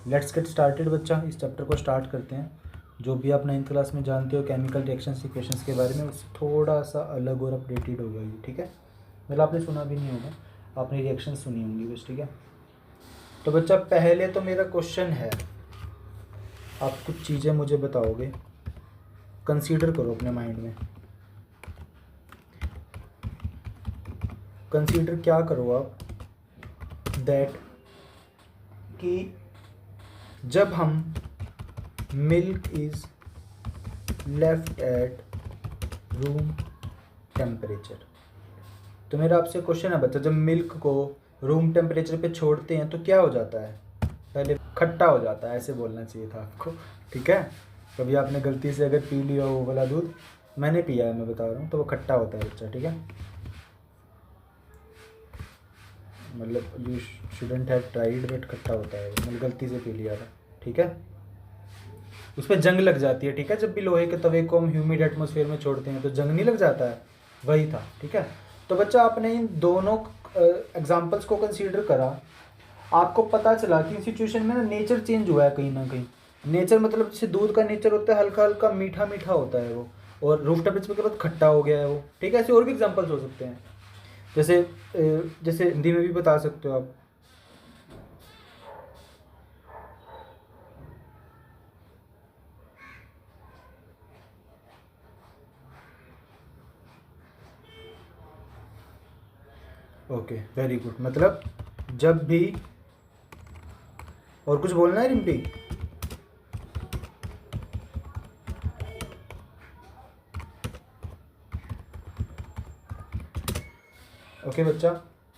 Let's get started बच्चा, इस chapter को स्टार्ट करते हैं। जो भी आप 9th क्लास में जानते हो केमिकल रिएक्शंस इक्वेशंस के बारे में, उससे थोड़ा सा अलग और अपडेटेड होगा ये, ठीक है। मतलब आपने सुना भी नहीं होगा, आपने रिएक्शन सुनी होंगी बस, ठीक है। तो बच्चा पहले तो मेरा क्वेश्चन है, आप कुछ चीज़ें मुझे बताओगे, कंसीडर करो अपने माइंड में। कंसीडर क्या करो आप, दैट कि जब हम milk is left at room temperature, तो मेरा आपसे क्वेश्चन है बच्चा, जब मिल्क को रूम टेम्परेचर पे छोड़ते हैं तो क्या हो जाता है? पहले खट्टा हो जाता है, ऐसे बोलना चाहिए था आपको, ठीक है। कभी आपने गलती से अगर पी लिया वो वाला दूध, मैंने पिया है मैं बता रहा हूँ, तो वो खट्टा होता है बच्चा, ठीक है। मतलब you shouldn't have tried, but खट्टा होता है, मतलब गलती से पी लिया था, ठीक है। उस पर जंग लग जाती है, ठीक है। जब भी लोहे के तवे को हम ह्यूमिड एटमॉस्फेयर में छोड़ते हैं तो जंग नहीं लग जाता है, वही था, ठीक है। तो बच्चा आपने इन दोनों एग्जाम्पल्स को कंसीडर करा, आपको पता चला कि सिचुएशन में ना नेचर चेंज हुआ है कहीं ना कहीं। नेचर मतलब जैसे दूध का नेचर होता है हल्का हल्का मीठा मीठा होता है वो, और रूफ टेम्परेचर के बाद खट्टा हो गया है वो, ठीक है। ऐसे और भी एग्जाम्पल्स हो सकते हैं, जैसे हिंदी में भी बता सकते हो आप। ओके वेरी गुड, मतलब जब भी, और कुछ बोलना है रिम्पी? ओके बच्चा,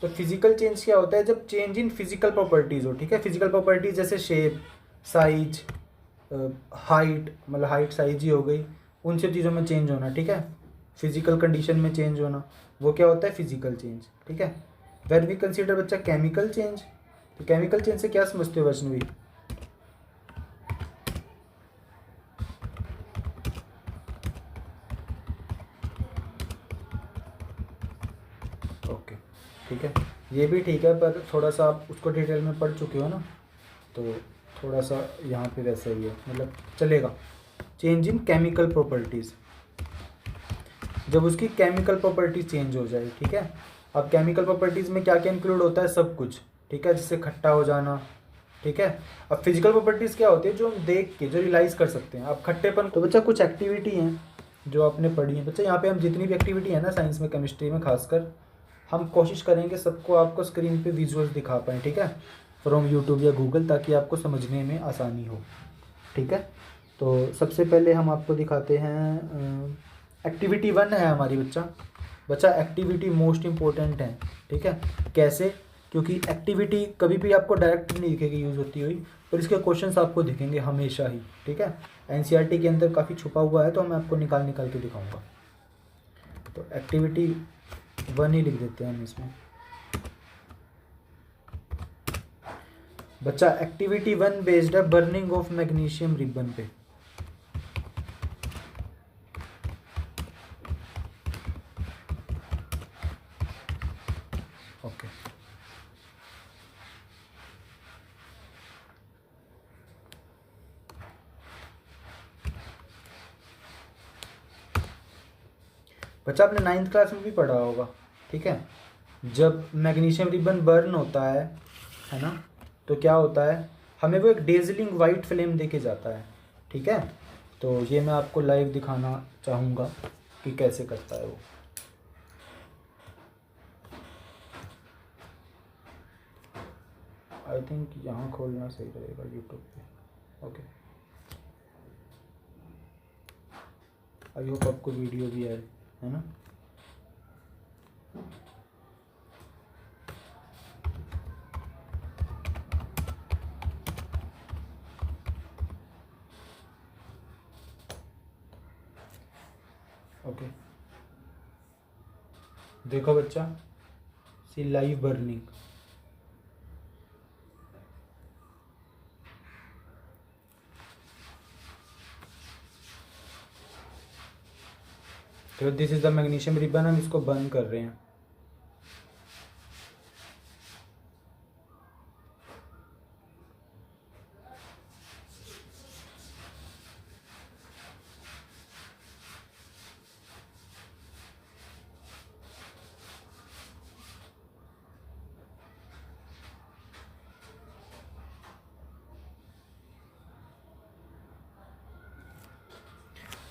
तो फिजिकल चेंज क्या होता है? जब चेंज इन फिजिकल प्रॉपर्टीज़ हो, ठीक है। फिजिकल प्रॉपर्टीज़ जैसे शेप, साइज, हाइट, मतलब हाइट साइज ही हो गई, उन सब चीज़ों में चेंज होना, ठीक है। फिजिकल कंडीशन में चेंज होना, वो क्या होता है? फिजिकल चेंज, ठीक है। वेन वी कंसीडर बच्चा केमिकल चेंज, तो केमिकल चेंज से क्या समझते हो वैष्णवी? ओके ठीक है, ये भी ठीक है, पर थोड़ा सा आप उसको डिटेल में पढ़ चुके हो ना, तो थोड़ा सा यहाँ पे वैसा ही है, मतलब चलेगा। चेंज इन केमिकल प्रॉपर्टीज़, जब उसकी केमिकल प्रॉपर्टीज चेंज हो जाए, ठीक है। अब केमिकल प्रॉपर्टीज़ में क्या क्या इंक्लूड होता है? सब कुछ, ठीक है, जिससे खट्टा हो जाना, ठीक है। अब फिजिकल प्रॉपर्टीज़ क्या होती है? जो हम देख के जो रियलाइज़ कर सकते हैं। अब खट्टेपन, तो बच्चा कुछ एक्टिविटी हैं जो आपने पढ़ी है बच्चा, यहाँ पे हम जितनी भी एक्टिविटी है ना साइंस में, केमिस्ट्री में खासकर, हम कोशिश करेंगे सबको आपको स्क्रीन पे विजुअल्स दिखा पाएँ, ठीक है, फ्रॉम यूट्यूब या गूगल, ताकि आपको समझने में आसानी हो, ठीक है। तो सबसे पहले हम आपको दिखाते हैं, एक्टिविटी 1 है हमारी बच्चा। बच्चा एक्टिविटी मोस्ट इम्पोर्टेंट है, ठीक है। कैसे? क्योंकि एक्टिविटी कभी भी आपको डायरेक्ट नहीं दिखेगी यूज़ होती हुई, पर इसके क्वेश्चंस आपको दिखेंगे हमेशा ही, ठीक है। एनसीईआरटी के अंदर काफ़ी छुपा हुआ है, तो मैं आपको निकाल निकाल के दिखाऊंगा। तो एक्टिविटी 1 ही लिख देते हैं हम इसमें। बच्चा एक्टिविटी 1 बेस्ड है बर्निंग ऑफ मैग्नीशियम रिबन पे। ओके बच्चा, आपने 9th क्लास में भी पढ़ा होगा, ठीक है। जब मैग्नीशियम रिबन बर्न होता है ना, तो क्या होता है? हमें वो एक डेजलिंग वाइट फ्लेम देके जाता है, ठीक है। तो ये मैं आपको लाइव दिखाना चाहूँगा कि कैसे करता है वो। आई थिंक यहाँ खोलना सही रहेगा यूट्यूब पे। ओके, आई होप आपको वीडियो भी आए, है ना। ओके देखो बच्चा, सी लाइव बर्निंग। तो this is the magnesium ribbon, हम इसको बर्न कर रहे हैं।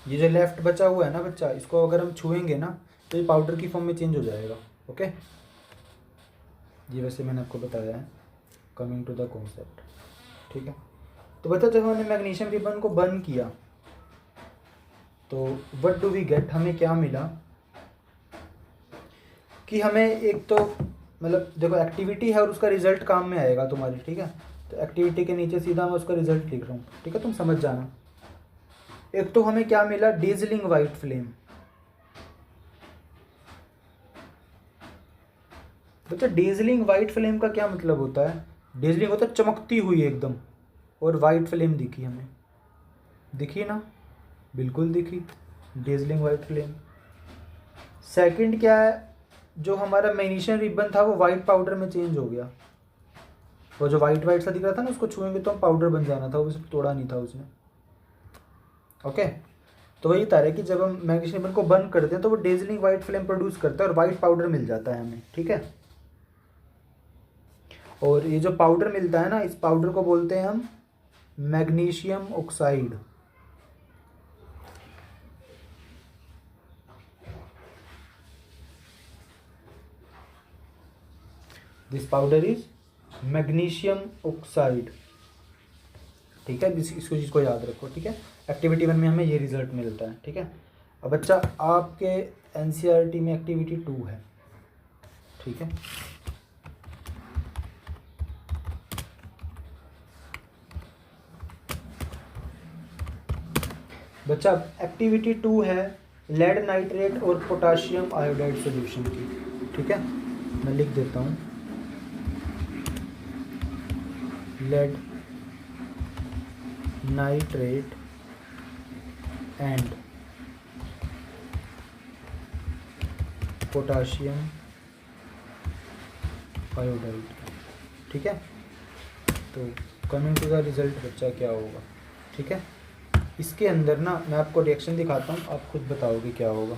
ये जो लेफ्ट बचा हुआ है ना बच्चा, इसको अगर हम छुएंगे ना तो ये पाउडर की फॉर्म में चेंज हो जाएगा। ओके, ये वैसे मैंने आपको बताया है, कमिंग टू द कॉन्सेप्ट। ठीक है, तो बच्चा जब हमने मैग्नीशियम रिबन को बर्न किया तो व्हाट डू वी गेट, हमें क्या मिला कि हमें एक तो मतलब देखो एक्टिविटी है और उसका रिजल्ट काम में आएगा तुम्हारी। ठीक है, तो एक्टिविटी के नीचे सीधा मैं उसका रिजल्ट लिख रहा हूँ। ठीक है, तुम समझ जाना। एक तो हमें क्या मिला, डेजलिंग वाइट फ्लेम। बच्चा डेजलिंग वाइट फ्लेम का क्या मतलब होता है? डेजलिंग होता है चमकती हुई एकदम, और वाइट फ्लेम दिखी हमें, दिखी ना, बिल्कुल दिखी, डेजलिंग वाइट फ्लेम। सेकंड क्या है, जो हमारा मैग्नीशियम रिबन था वो वाइट पाउडर में चेंज हो गया। वो जो वाइट वाइट सा दिख रहा था ना, उसको छुएंगे तो हम पाउडर बन जाना था, वो सिर्फ तोड़ा नहीं था उसने। ओके, तो वही था कि जब हम मैग्नीशियम रिबन को बर्न करते हैं तो वो डेजलिंग वाइट फ्लेम प्रोड्यूस करता है और वाइट पाउडर मिल जाता है हमें। ठीक है, और ये जो पाउडर मिलता है ना, इस पाउडर को बोलते हैं हम magnesium oxide. This powder is magnesium oxide. ठीक है, इसको चीज़ को याद रखो। ठीक है, एक्टिविटी 1 में हमें ये रिजल्ट मिलता है। ठीक है, अब बच्चा आपके एनसीईआरटी में एक्टिविटी 2 है। ठीक है, बच्चा एक्टिविटी 2 है लेड नाइट्रेट और पोटाशियम आयोडाइड सॉल्यूशन की। ठीक है, मैं लिख देता हूँ, lead nitrate and potassium iodide. ठीक है, तो कमिंग टू द रिजल्ट बच्चा क्या होगा। ठीक है, इसके अंदर ना मैं आपको रिएक्शन दिखाता हूँ, आप खुद बताओगे क्या होगा।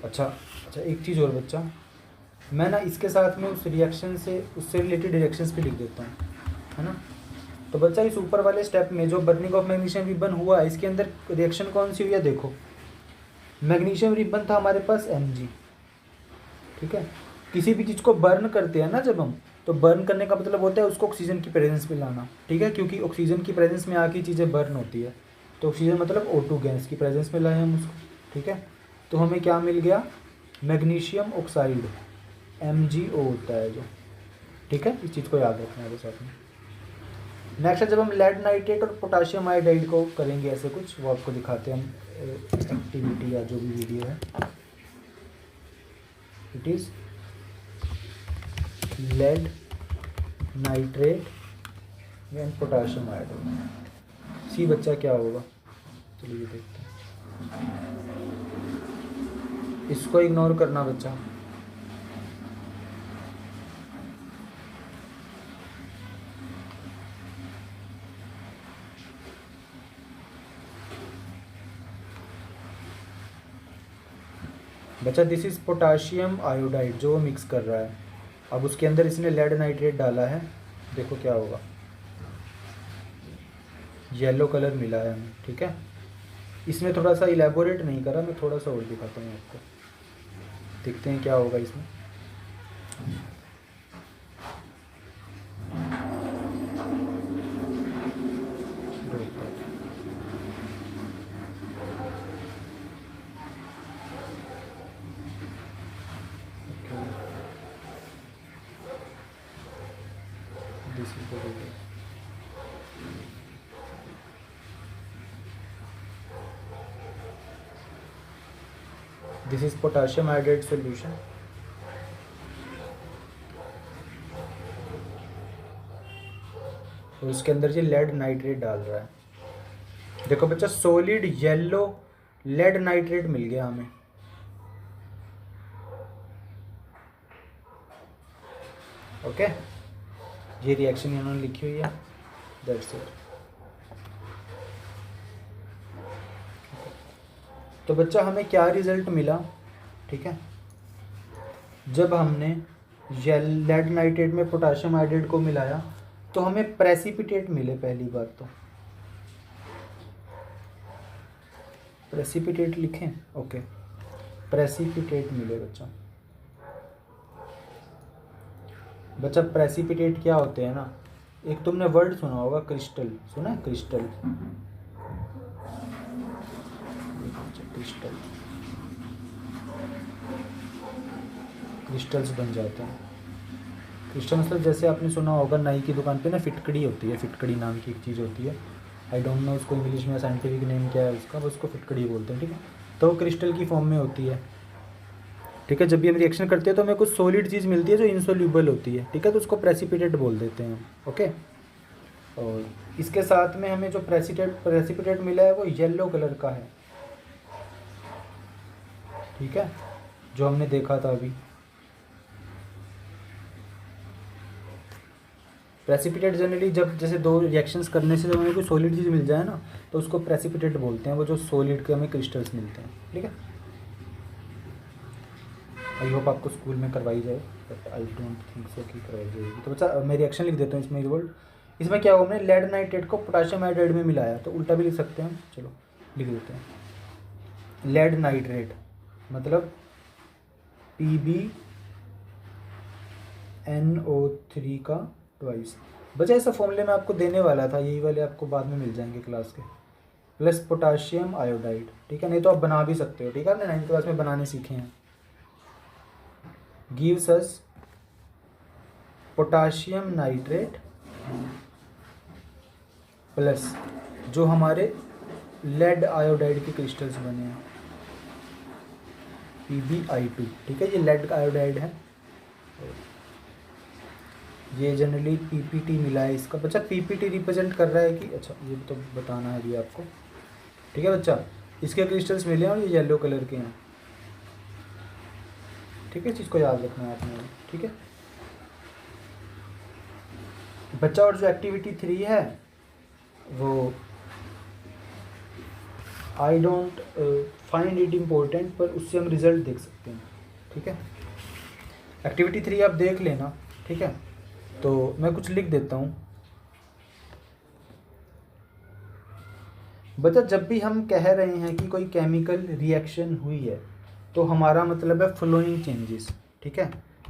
अच्छा, एक चीज़ और बच्चा, मैं ना इसके साथ में उस रिएक्शन से, उससे रिलेटेड रिएक्शंस भी लिख देता हूँ, है ना। तो बच्चा इस ऊपर वाले स्टेप में जो बर्निंग ऑफ मैग्नीशियम रिबन हुआ है, इसके अंदर रिएक्शन कौन सी हुई है देखो। मैग्नीशियम रिबन था हमारे पास Mg। ठीक है, किसी भी चीज़ को बर्न करते हैं ना जब हम, तो बर्न करने का मतलब होता है उसको ऑक्सीजन की प्रेजेंस में लाना। ठीक है, क्योंकि ऑक्सीजन की प्रेजेंस में आके चीज़ें बर्न होती है, तो ऑक्सीजन मतलब O2 गैस की प्रेजेंस में लाए हम उसको। ठीक है, तो हमें क्या मिल गया, मैग्नीशियम ऑक्साइड, MgO होता है जो। ठीक है, इस चीज़ को याद रखना है साथ में। नेक्स्ट है जब हम लेड नाइट्रेट और पोटाशियम आयोडाइड को करेंगे ऐसे कुछ, वो आपको दिखाते हैं हम एक्टिविटी या जो भी वीडियो है। It is lead nitrate and potassium iodide. See बच्चा क्या होगा, चलिए देखते हैं। इसको इग्नोर करना बच्चा। बच्चा दिस इज पोटाशियम आयोडाइड जो वो मिक्स कर रहा है। अब उसके अंदर इसने लेड नाइट्रेट डाला है, देखो क्या होगा, येलो कलर मिला है हमें। ठीक है, इसमें थोड़ा सा इलेबोरेट नहीं करा, मैं थोड़ा सा और दिखाता हूँ आपको, देखते हैं क्या होगा इसमें। This is potassium iodide solution. और इसके अंदर ये लेड नाइट्रेट डाल रहा है। देखो बच्चा सॉलिड येलो लेड नाइट्रेट मिल गया हमें। ओके, ये रिएक्शन इन्होंने लिखी हुई है, दैट्स इट। तो बच्चा हमें क्या रिजल्ट मिला, ठीक है, जब हमने लेड नाइट्रेट में पोटाशियम आयोडाइड को मिलाया तो हमें प्रेसिपिटेट मिले। पहली बात तो प्रेसिपिटेट लिखें, ओके, प्रेसिपिटेट मिले बच्चा। बच्चा प्रेसिपिटेट क्या होते हैं ना, एक तुमने वर्ड सुना होगा क्रिस्टल, सुना है क्रिस्टल? क्रिस्टल, क्रिस्टल्स बन जाते हैं। क्रिस्टल मतलब जैसे आपने सुना होगा नाई की दुकान पे ना फिटकड़ी होती है, फिटकड़ी नाम की एक चीज़ होती है, आई डोंट नो उसको इंग्लिश में साइंटिफिक नेम क्या है उसका, बस उसको फिटकड़ी बोलते हैं, ठीक है। तो वो क्रिस्टल की फॉर्म में होती है, ठीक है। जब भी हम रिएक्शन करते हैं तो हमें कुछ सॉलिड चीज़ मिलती है जो इनसोल्यूबल होती है, ठीक है, तो उसको प्रेसिपिटेट बोल देते हैं, ओके। और इसके साथ में हमें जो प्रेसिपिटेट मिला है वो येलो कलर का है, ठीक है, जो हमने देखा था अभी। प्रेसिपिटेट जनरली जब जैसे दो रिएक्शंस करने से जब हमें कोई सॉलिड चीज़ मिल जाए ना तो उसको प्रेसिपिटेट बोलते हैं, वो जो सॉलिड के हमें क्रिस्टल्स मिलते हैं, ठीक है। आई होप आपको स्कूल में करवाई जाए, but I don't think so कि करवाई जाएगी। तो बच्चा मैं रिएक्शन लिख देता हूँ इसमें वर्ड। इसमें क्या हुआ, हमने लेड नाइट्रेट को पोटाशियम आयोडाइड में मिलाया, तो उल्टा भी लिख सकते हैं, चलो लिख देते हैं। लेड नाइट्रेट मतलब PbNO3 का ट्वाइस। बच्चा ऐसा फॉर्मूले में आपको देने वाला था, यही वाले आपको बाद में मिल जाएंगे क्लास के, प्लस पोटाशियम आयोडाइड, ठीक है, नहीं तो आप बना भी सकते हो, ठीक है, आपने 9th क्लास में बनाने सीखे हैं। Gives us potassium nitrate plus जो हमारे लेड आयोडाइड के क्रिस्टल्स बने हैं PbI2, ठीक है, ये लेड का आयोडाइड है, ये जनरली PPT मिला है इसका। बच्चा PPT रिप्रेजेंट कर रहा है कि, अच्छा ये तो बताना है अभी आपको, ठीक है बच्चा, इसके क्रिस्टल्स मिले हैं और ये येलो कलर के हैं, ठीक है, इस चीज़ को याद रखना है आपने, ठीक है बच्चा। और जो एक्टिविटी 3 है वो I don't find it important, पर उससे हम रिजल्ट देख सकते हैं, ठीक है। एक्टिविटी 3 आप देख लेना, ठीक है। तो मैं कुछ लिख देता हूँ बच्चा। जब भी हम कह रहे हैं कि कोई केमिकल रिएक्शन हुई है तो हमारा मतलब है फ्लोइंग चेंजेस, ठीक है,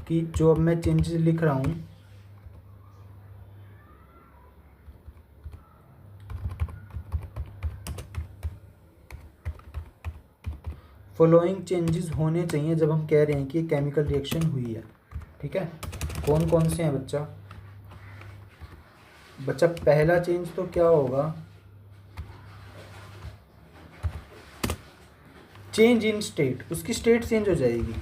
कि जो अब मैं चेंजेस लिख रहा हूँ फॉलोइंग चेंजेस होने चाहिए जब हम कह रहे हैं कि केमिकल रिएक्शन हुई है, ठीक है। कौन कौन से हैं बच्चा? बच्चा पहला चेंज तो क्या होगा, चेंज इन स्टेट, उसकी स्टेट चेंज हो जाएगी,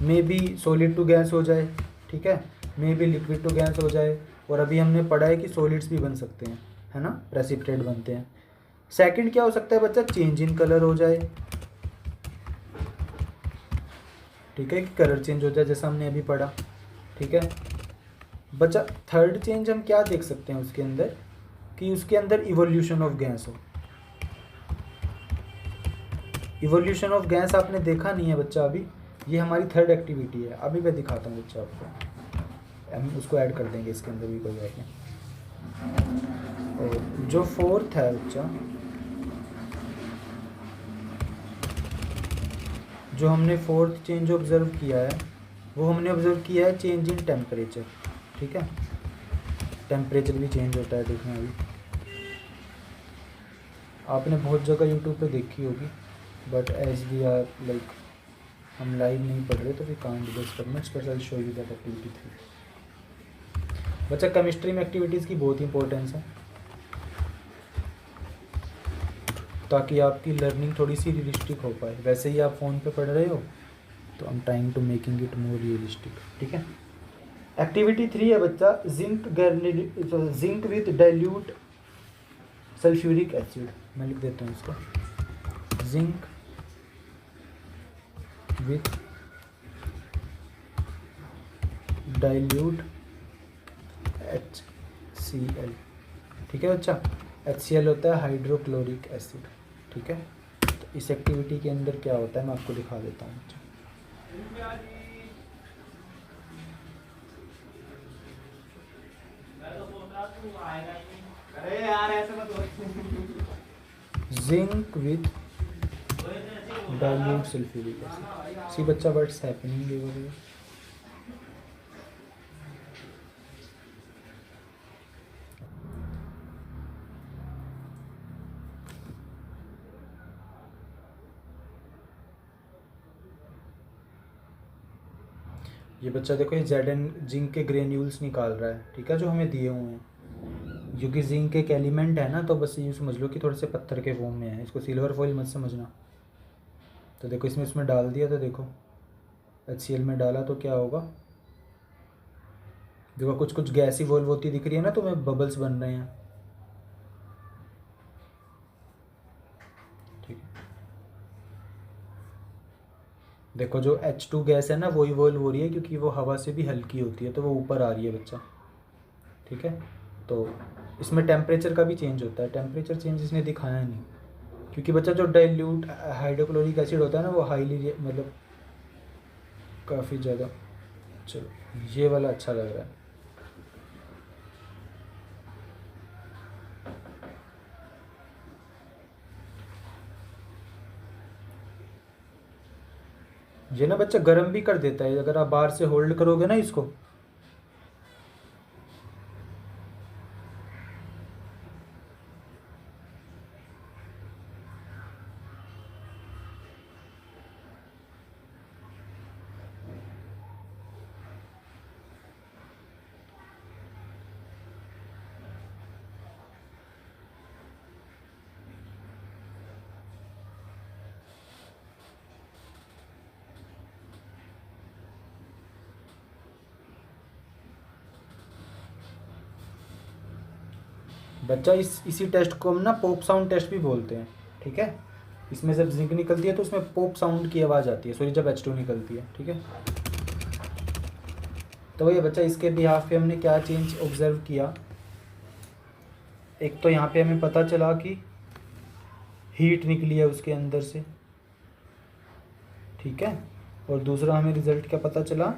maybe solid to gas हो जाए, ठीक है, maybe liquid to gas हो जाए, और अभी हमने पढ़ा है कि सॉलिड्स भी बन सकते हैं, है ना, प्रेसिपिटेट बनते हैं। सेकंड क्या हो सकता है बच्चा, चेंज इन कलर हो जाए, ठीक है, कि कलर चेंज हो जाए जैसा हमने अभी पढ़ा, ठीक है बच्चा। थर्ड चेंज हम क्या देख सकते हैं उसके अंदर, कि उसके अंदर इवोल्यूशन ऑफ गैस हो। इवोल्यूशन ऑफ गैस आपने देखा नहीं है बच्चा अभी, ये हमारी थर्ड एक्टिविटी है, अभी मैं दिखाता हूँ बच्चा आपको, हम उसको ऐड कर देंगे इसके अंदर भी, कोई बात नहीं। और जो फोर्थ है बच्चा, जो हमने फोर्थ चेंज ऑब्जर्व किया है वो हमने ऑब्जर्व किया है चेंज इन टेम्परेचर, ठीक है, टेम्परेचर भी चेंज होता है, देखना अभी आपने बहुत जगह यूट्यूब पे देखी होगी, but as we are like हम लाइव नहीं पढ़ रहे तो वी कांट दिस पर much, but I show you that activity 3। बच्चा केमिस्ट्री में एक्टिविटीज़ की बहुत इंपॉर्टेंस है, ताकि आपकी लर्निंग थोड़ी सी रियलिस्टिक हो पाए। वैसे ही आप फ़ोन पे पढ़ रहे हो तो I am trying to making it more realistic, ठीक है। एक्टिविटी 3 है बच्चा, zinc with dilute sulphuric acid, मैं लिख देता हूँ इसको, जिंक विथ डाइल्यूट HCl, ठीक है बच्चा। HCl होता है हाइड्रोक्लोरिक एसिड, ठीक है। तो इस एक्टिविटी के अंदर क्या होता है मैं आपको दिखा देता हूँ बच्चा। अरे यार ऐसे मत बोल। Zinc with dilute sulphuric acid. See बच्चा व्हाट्स हैपनिंग वगैरह। ये बच्चा देखो ये जेड जिंक के ग्रेन्यूल्स निकाल रहा है, ठीक है, जो हमें दिए हुए हैं। क्योंकि जिंक एक एलिमेंट है ना, तो बस यूँ समझ लो कि थोड़े से पत्थर के फॉर्म में है, इसको सिल्वर फॉइल मत समझना। तो देखो इसमें डाल दिया, तो देखो HCl में डाला तो क्या होगा, देखो कुछ कुछ गैस इवॉल्व होती दिख रही है ना, तो में बबल्स बन रहे हैं, ठीक है। देखो जो H2 गैस है ना, वो इवॉल्व हो रही है क्योंकि वो हवा से भी हल्की होती है, तो वो ऊपर आ रही है बच्चा, ठीक है। तो इसमें टेम्परेचर का भी चेंज होता है, टेम्परेचर चेंज इसने दिखाया नहीं, क्योंकि बच्चा जो डाइल्यूट हाइड्रोक्लोरिक एसिड होता है ना, वो हाईली मतलब काफ़ी ज़्यादा। चलो ये वाला अच्छा लग रहा है। ये ना बच्चा गर्म भी कर देता है, अगर आप बाहर से होल्ड करोगे ना इसको। बच्चा इसी टेस्ट को हम ना पॉप साउंड टेस्ट भी बोलते हैं, ठीक है। इसमें जब जिंक निकलती है तो उसमें पॉप साउंड की आवाज़ आती है, सॉरी जब H2 निकलती है, ठीक है। तो ये बच्चा इसके बिहाफ पे हमने क्या चेंज ऑब्जर्व किया, एक तो यहाँ पे हमें पता चला कि हीट निकली है उसके अंदर से, ठीक है। और दूसरा हमें रिजल्ट क्या पता चला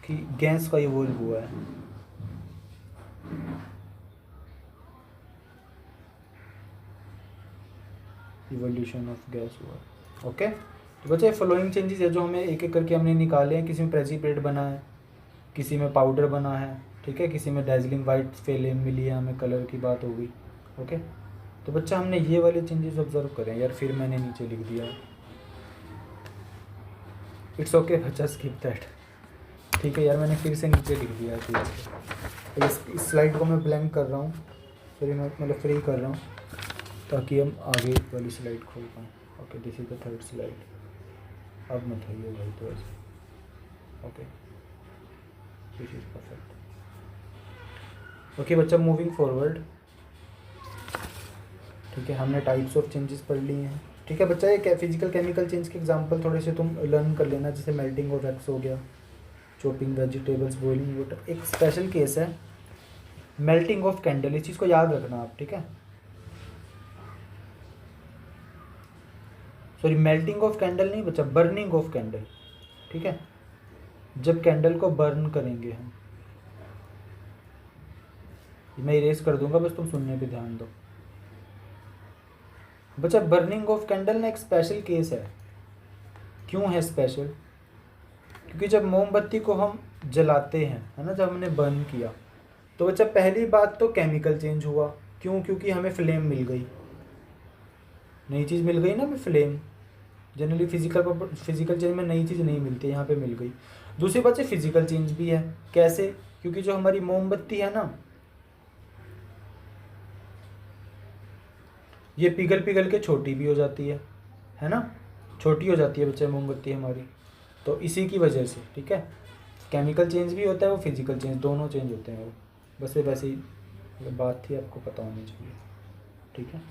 कि गैस का इवॉल्व हुआ है। इवोल्यूशन ऑफ गैस हुआ, ओके। तो बच्चे फॉलोइंग चेंजेस है जो हमें एक एक करके हमने निकाले हैं। किसी में प्रेसिपिटेट बना है, किसी में पाउडर बना है, ठीक है, किसी में डार्जिलिंग वाइट फिल्म मिली है, हमें कलर की बात हो गई, ओके। तो बच्चा हमने ये वाले चेंजेस ऑब्जर्व करें यार, फिर मैंने नीचे लिख दिया, इट्स ओके बच्चा, स्किप दैट, ठीक है यार, मैंने फिर से नीचे लिख दिया है। तो इस स्लाइड को मैं ब्लैंक कर रहा हूँ, फिर मैं मतलब फ्री कर रहा हूँ ताकि हम आगे वाली स्लाइड खोल पाएँ। Okay, this is the third slide. अब मत आइए भाई तो ऐसे, okay, this is perfect. Okay बच्चा, मूविंग फॉरवर्ड, ठीक है, हमने टाइप्स ऑफ चेंजेस पढ़ लिए हैं, ठीक है बच्चा। ये फिजिकल केमिकल चेंज के एग्जांपल थोड़े से तुम लर्न कर लेना, जैसे मेल्टिंग ऑफ वैक्स हो गया, चॉपिंग वेजिटेबल्स, बॉइलिंग वाटर। एक स्पेशल केस है मेल्टिंग ऑफ कैंडल, इस चीज़ को याद रखना आप, ठीक है। सॉरी, मेल्टिंग ऑफ कैंडल नहीं बच्चा, बर्निंग ऑफ कैंडल, ठीक है। जब कैंडल को बर्न करेंगे हम, मैं इरेज कर दूंगा, बस तुम सुनने पे ध्यान दो बच्चा। बर्निंग ऑफ कैंडल ना एक स्पेशल केस है। क्यों है स्पेशल? क्योंकि जब मोमबत्ती को हम जलाते हैं, है ना, जब हमने बर्न किया, तो बच्चा पहली बात तो केमिकल चेंज हुआ। क्यों? क्योंकि हमें फ्लेम मिल गई, नई चीज़ मिल गई ना, हमें फ्लेम। जनरली फिजिकल चेंज में नई चीज़ नहीं मिलती, यहाँ पे मिल गई। दूसरी बात से फिजिकल चेंज भी है। कैसे? क्योंकि जो हमारी मोमबत्ती है ना, ये पिघल पिघल के छोटी भी हो जाती है ना, छोटी हो जाती है बच्चे मोमबत्ती हमारी, तो इसी की वजह से, ठीक है। केमिकल चेंज भी होता है, वो फिजिकल चेंज, दोनों चेंज होते हैं वो। बस ये वैसे ही बात थी, आपको पता होनी चाहिए, ठीक है।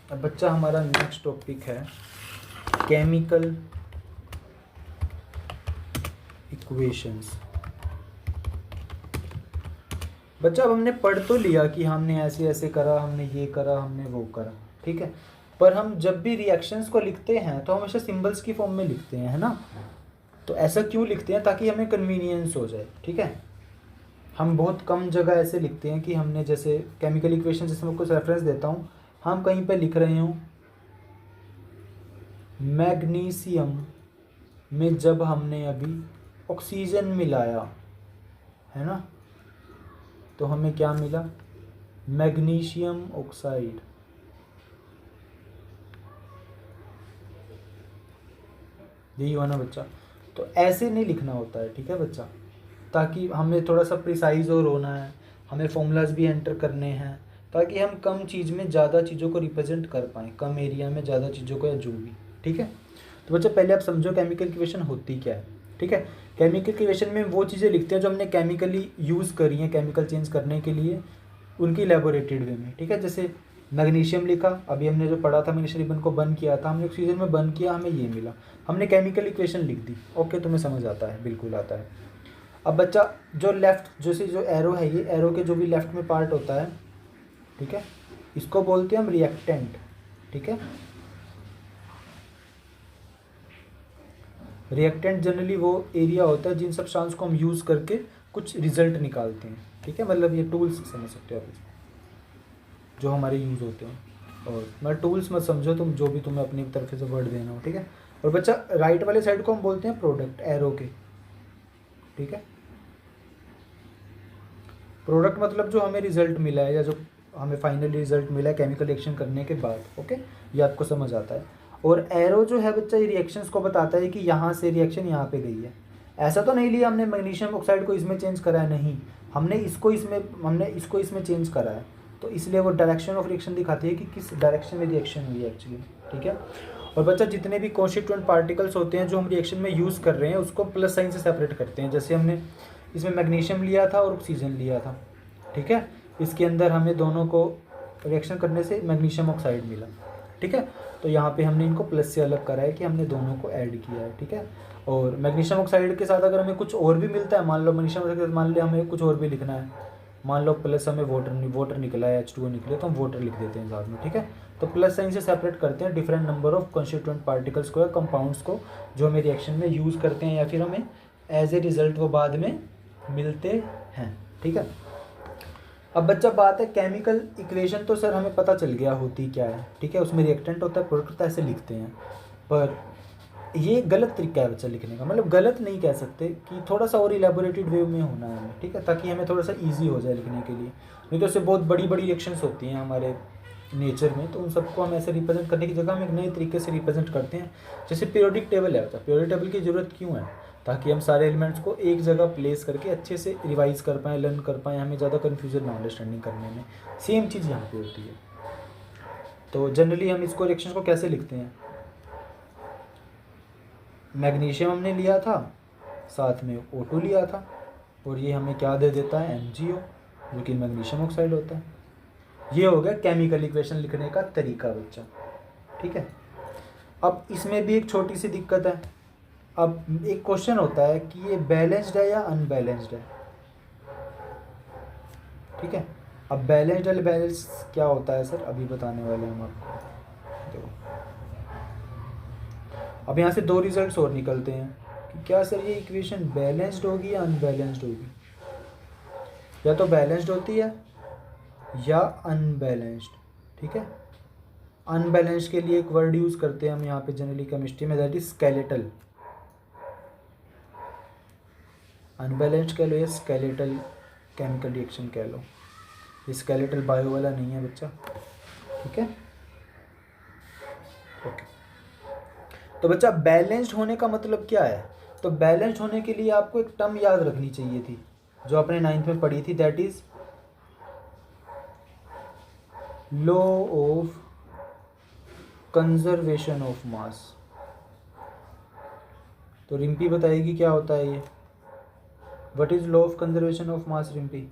अब बच्चा हमारा नेक्स्ट टॉपिक है केमिकल इक्वेशंस। बच्चा अब हमने पढ़ तो लिया कि हमने ऐसे ऐसे करा, हमने ये करा, हमने वो करा, ठीक है। पर हम जब भी रिएक्शंस को लिखते हैं तो हमेशा सिंबल्स की फॉर्म में लिखते हैं, है ना। तो ऐसा क्यों लिखते हैं, ताकि हमें कन्वीनियंस हो जाए, ठीक है। हम बहुत कम जगह ऐसे लिखते हैं कि हमने जैसे केमिकल इक्वेशन, जैसे मैं कुछ रेफरेंस देता हूँ, हम कहीं पे लिख रहे हूँ मैग्नीशियम में जब हमने अभी ऑक्सीजन मिलाया, है ना, तो हमें क्या मिला, मैग्नीशियम ऑक्साइड। यही हुआ ना बच्चा। तो ऐसे नहीं लिखना होता है, ठीक है बच्चा, ताकि हमें थोड़ा सा प्रिसाइज और होना है, हमें फॉर्मूलाज भी एंटर करने हैं, ताकि हम कम चीज़ में ज़्यादा चीज़ों को रिप्रेजेंट कर पाएँ, कम एरिया में ज़्यादा चीज़ों को, या जो भी, ठीक है। तो बच्चा पहले आप समझो केमिकल इक्वेशन होती क्या है, ठीक है। केमिकल इक्वेशन में वो चीज़ें लिखते हैं जो हमने केमिकली यूज़ करी हैं केमिकल चेंज करने के लिए, उनकी लेबोरेटेड वे में, ठीक है। जैसे मैग्नीशियम लिखा, अभी हमने जो पढ़ा था, मैग्नीशियम रिबन को बर्न किया था, हमने ऑक्सीजन में बर्न किया, हमें ये मिला, हमने केमिकल इक्वेशन लिख दी। ओके, तुम्हें समझ आता है, बिल्कुल आता है। अब बच्चा जो लेफ्ट, जैसे जो एरो है, ये एरो के जो भी लेफ्ट में पार्ट होता है, ठीक है, इसको बोलते हैं हम रिएक्टेंट, ठीक है। रिएक्टेंट जनरली वो एरिया होता है जिन सब सब्सटेंस को हम यूज़ करके कुछ रिजल्ट निकालते हैं, ठीक है। मतलब ये टूल्स समझ सकते हो आप इसको, जो हमारे यूज़ होते हैं। और मैं टूल्स मत समझो तुम, जो भी तुम्हें अपनी तरफ से वर्ड देना हो, ठीक है। और बच्चा राइट वाले साइड को हम बोलते हैं प्रोडक्ट, एरो के, ठीक है। प्रोडक्ट मतलब जो हमें रिजल्ट मिला है, या जो हमें फाइनल रिजल्ट मिला है केमिकल रिएक्शन करने के बाद, ओके, ये आपको समझ आता है। और एरो जो है बच्चा, ये रिएक्शंस को बताता है कि यहाँ से रिएक्शन यहाँ पे गई है। ऐसा तो नहीं लिया हमने मैग्नीशियम ऑक्साइड को इसमें चेंज करा है, नहीं, हमने इसको इसमें चेंज करा है, तो इसलिए वो डायरेक्शन ऑफ रिएक्शन दिखाती है कि किस डायरेक्शन में रिएक्शन हुई है एक्चुअली, ठीक है। और बच्चा जितने भी कॉन्स्टिट्यूएंट पार्टिकल्स होते हैं जो हम रिएक्शन में यूज़ कर रहे हैं, उसको प्लस साइन से सेपरेट करते हैं। जैसे हमने इसमें मैग्नीशियम लिया था और ऑक्सीजन लिया था, ठीक है, इसके अंदर हमें दोनों को रिएक्शन करने से मैग्नीशियम ऑक्साइड मिला, ठीक है। तो यहाँ पे हमने इनको प्लस से अलग करा है कि हमने दोनों को ऐड किया है, ठीक है। और मैग्नीशियम ऑक्साइड के साथ अगर हमें कुछ और भी मिलता है, मान लो मैग्नीशियम ऑक्साइड के साथ मान लिया हमें कुछ और भी लिखना है, मान लो प्लस हमें वाटर निकला है, H2O निकले, तो हम वाटर लिख देते हैं साथ में, ठीक है। तो प्लस साइन से सेपरेट करते हैं different number of constituent particles को या कंपाउंड्स को, जो हमें रिएक्शन में यूज़ करते हैं, या फिर हमें एज ए रिजल्ट वो बाद में मिलते हैं, ठीक है। अब बच्चा बात है केमिकल इक्वेशन, तो सर हमें पता चल गया होती क्या है, ठीक है, उसमें रिएक्टेंट होता है, प्रोडक्ट होता है, ऐसे लिखते हैं। पर ये गलत तरीका है बच्चा लिखने का, मतलब गलत नहीं कह सकते, कि थोड़ा सा और इलेबोरेटेड वे में होना है हमें, ठीक है, ताकि हमें थोड़ा सा ईजी हो जाए लिखने के लिए। नहीं तो इससे बहुत बड़ी बड़ी रिएक्शंस होती हैं हमारे नेचर में, तो उन सबको हम ऐसे रिप्रेजेंट करने की जगह हम एक नए तरीके से रिप्रेजेंट करते हैं। जैसे पीरियोडिक टेबल है, बच्चा पीरियोडिक टेबल की ज़रूरत क्यों है, ताकि हम सारे एलिमेंट्स को एक जगह प्लेस करके अच्छे से रिवाइज कर पाएँ, लर्न कर पाएँ, हमें ज़्यादा कन्फ्यूजन ना अंडरस्टैंडिंग करने में। सेम चीज़ यहाँ पे होती है। तो जनरली हम इसको रिएक्शंस को कैसे लिखते हैं, मैग्नीशियम हमने लिया था, साथ में O2 लिया था, और ये हमें क्या दे देता है, MgO, जो कि मैग्नीशियम ऑक्साइड होता है। ये हो गया केमिकल इक्वेशन लिखने का तरीका बच्चा, ठीक है। अब इसमें भी एक छोटी सी दिक्कत है। अब एक क्वेश्चन होता है कि ये बैलेंस्ड है या अनबैलेंस्ड है, ठीक है। अब बैलेंस्ड अनबैलेंस क्या होता है सर, अभी बताने वाले हैं हम आपको। देखो, अब यहाँ से दो रिजल्ट्स और निकलते हैं कि क्या सर ये इक्वेशन बैलेंस्ड होगी या अनबैलेंस्ड होगी। या तो बैलेंस्ड होती है या अनबैलेंस्ड, ठीक है। अनबैलेंस्ड के लिए एक वर्ड यूज़ करते हैं हम यहाँ पे जनरली केमिस्ट्री में, दैट इज स्केलेटल। अनबैलेंस्ड कह लो या स्केलेटल केमिकल रिएक्शन कह लो, ये स्केलेटल बायो वाला नहीं है बच्चा, ठीक है। ओके, तो बच्चा बैलेंस्ड होने का मतलब क्या है, तो बैलेंस्ड होने के लिए आपको एक टर्म याद रखनी चाहिए थी, जो आपने 9th में पढ़ी थी, that is law of conservation of मास। तो रिम्पी बताएगी क्या होता है ये, what is law of conservation of mass Rimpy.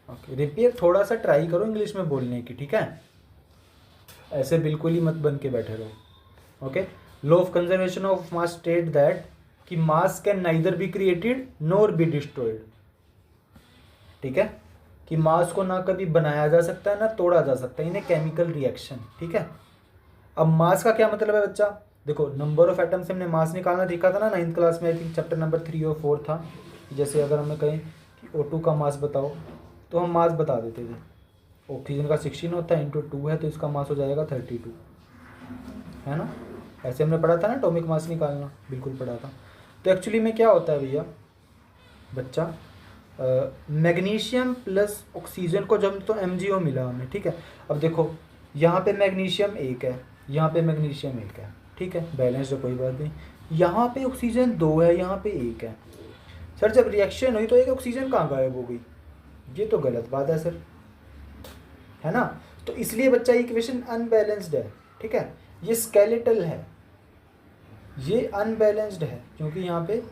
Okay Rimpy, थोड़ा सा ट्राई करो इंग्लिश में बोलने की, ठीक है। ऐसे बिल्कुल ही मत बन के बैठे रहो। Okay, law of conservation of mass state that कि mass can neither be created nor be destroyed. ठीक है, कि मास को ना कभी बनाया जा सकता है ना तोड़ा जा सकता है इन ए केमिकल रिएक्शन। ठीक है, अब मास का क्या मतलब है बच्चा, देखो नंबर ऑफ एटम से हमने मास निकालना सीखा था ना 9th क्लास में, आई थिंक चैप्टर नंबर 3 और 4 था। जैसे अगर हमें कहें कि O2 का मास बताओ तो हम मास बता देते थे, ऑक्सीजन का 16 होता है इंटू 2 है तो इसका मास हो जाएगा 32, है ना। ऐसे हमने पढ़ा था ना एटॉमिक मास निकालना, बिल्कुल पढ़ा था। तो एक्चुअली में क्या होता है भैया बच्चा, मैग्नीशियम प्लस ऑक्सीजन को जब तो MgO मिला हमें। ठीक है, अब देखो यहाँ पे मैग्नीशियम 1 है, यहाँ पे मैग्नीशियम 1 है। ठीक है, बैलेंस है, कोई बात नहीं। यहाँ पे ऑक्सीजन 2 है, यहाँ पे 1 है। सर जब रिएक्शन हुई तो एक ऑक्सीजन कहाँ गायब हो गई, ये तो गलत बात है सर, है ना। तो इसलिए बच्चा इक्वेशन अनबैलेंस्ड है। ठीक है, ये स्केलेटल है, ये अनबैलेंस्ड है क्योंकि यहाँ पे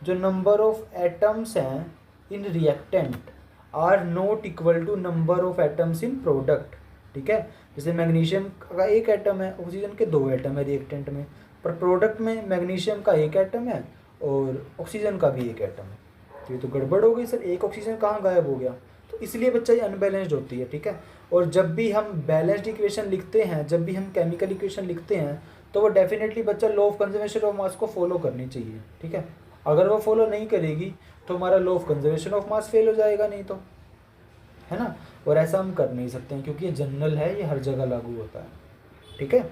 जो नंबर ऑफ एटम्स हैं in reactant are not equal to number of atoms in product. ठीक है, जैसे मैग्नीशियम का 1 एटम है, ऑक्सीजन के 2 एटम है रिएक्टेंट में, पर प्रोडक्ट में मैग्नीशियम का 1 एटम है और ऑक्सीजन का भी 1 एटम है। तो ये तो गड़बड़ हो गई सर, एक ऑक्सीजन कहाँ गायब हो गया। तो इसलिए बच्चा ये अनबैलेंस्ड होती है। ठीक है, और जब भी हम बैलेंस्ड इक्वेशन लिखते हैं, जब भी हम केमिकल इक्वेशन लिखते हैं तो वो डेफिनेटली बच्चा लॉ ऑफ कंजर्वेशन ऑफ मास को फॉलो करनी चाहिए। ठीक है, अगर वो फॉलो नहीं करेगी तो हमारा law of conservation of mass fail हो जाएगा, नहीं तो, है ना। और ऐसा हम कर नहीं सकते हैं क्योंकि ये जनरल है, ये हर जगह लागू होता है। ठीक है,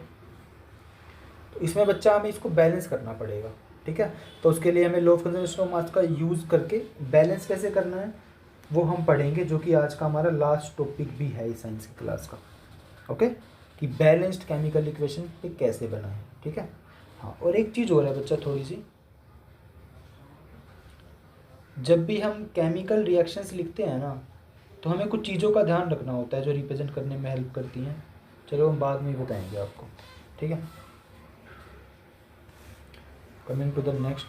तो इसमें बच्चा हमें इसको बैलेंस करना पड़ेगा। ठीक है, तो उसके लिए हमें लॉ ऑफ कंजर्वेशन ऑफ मास का यूज़ करके बैलेंस कैसे करना है वो हम पढ़ेंगे, जो कि आज का हमारा लास्ट टॉपिक भी है इस साइंस की क्लास का। ओके, कि बैलेंस्ड केमिकल इक्वेशन पे कैसे बनाएं। ठीक है, हाँ, और एक चीज़ और है बच्चा थोड़ी सी, जब भी हम केमिकल रिएक्शंस लिखते हैं ना तो हमें कुछ चीज़ों का ध्यान रखना होता है जो रिप्रेजेंट करने में हेल्प करती हैं। चलो हम बाद में बताएंगे आपको। ठीक है, coming to the next,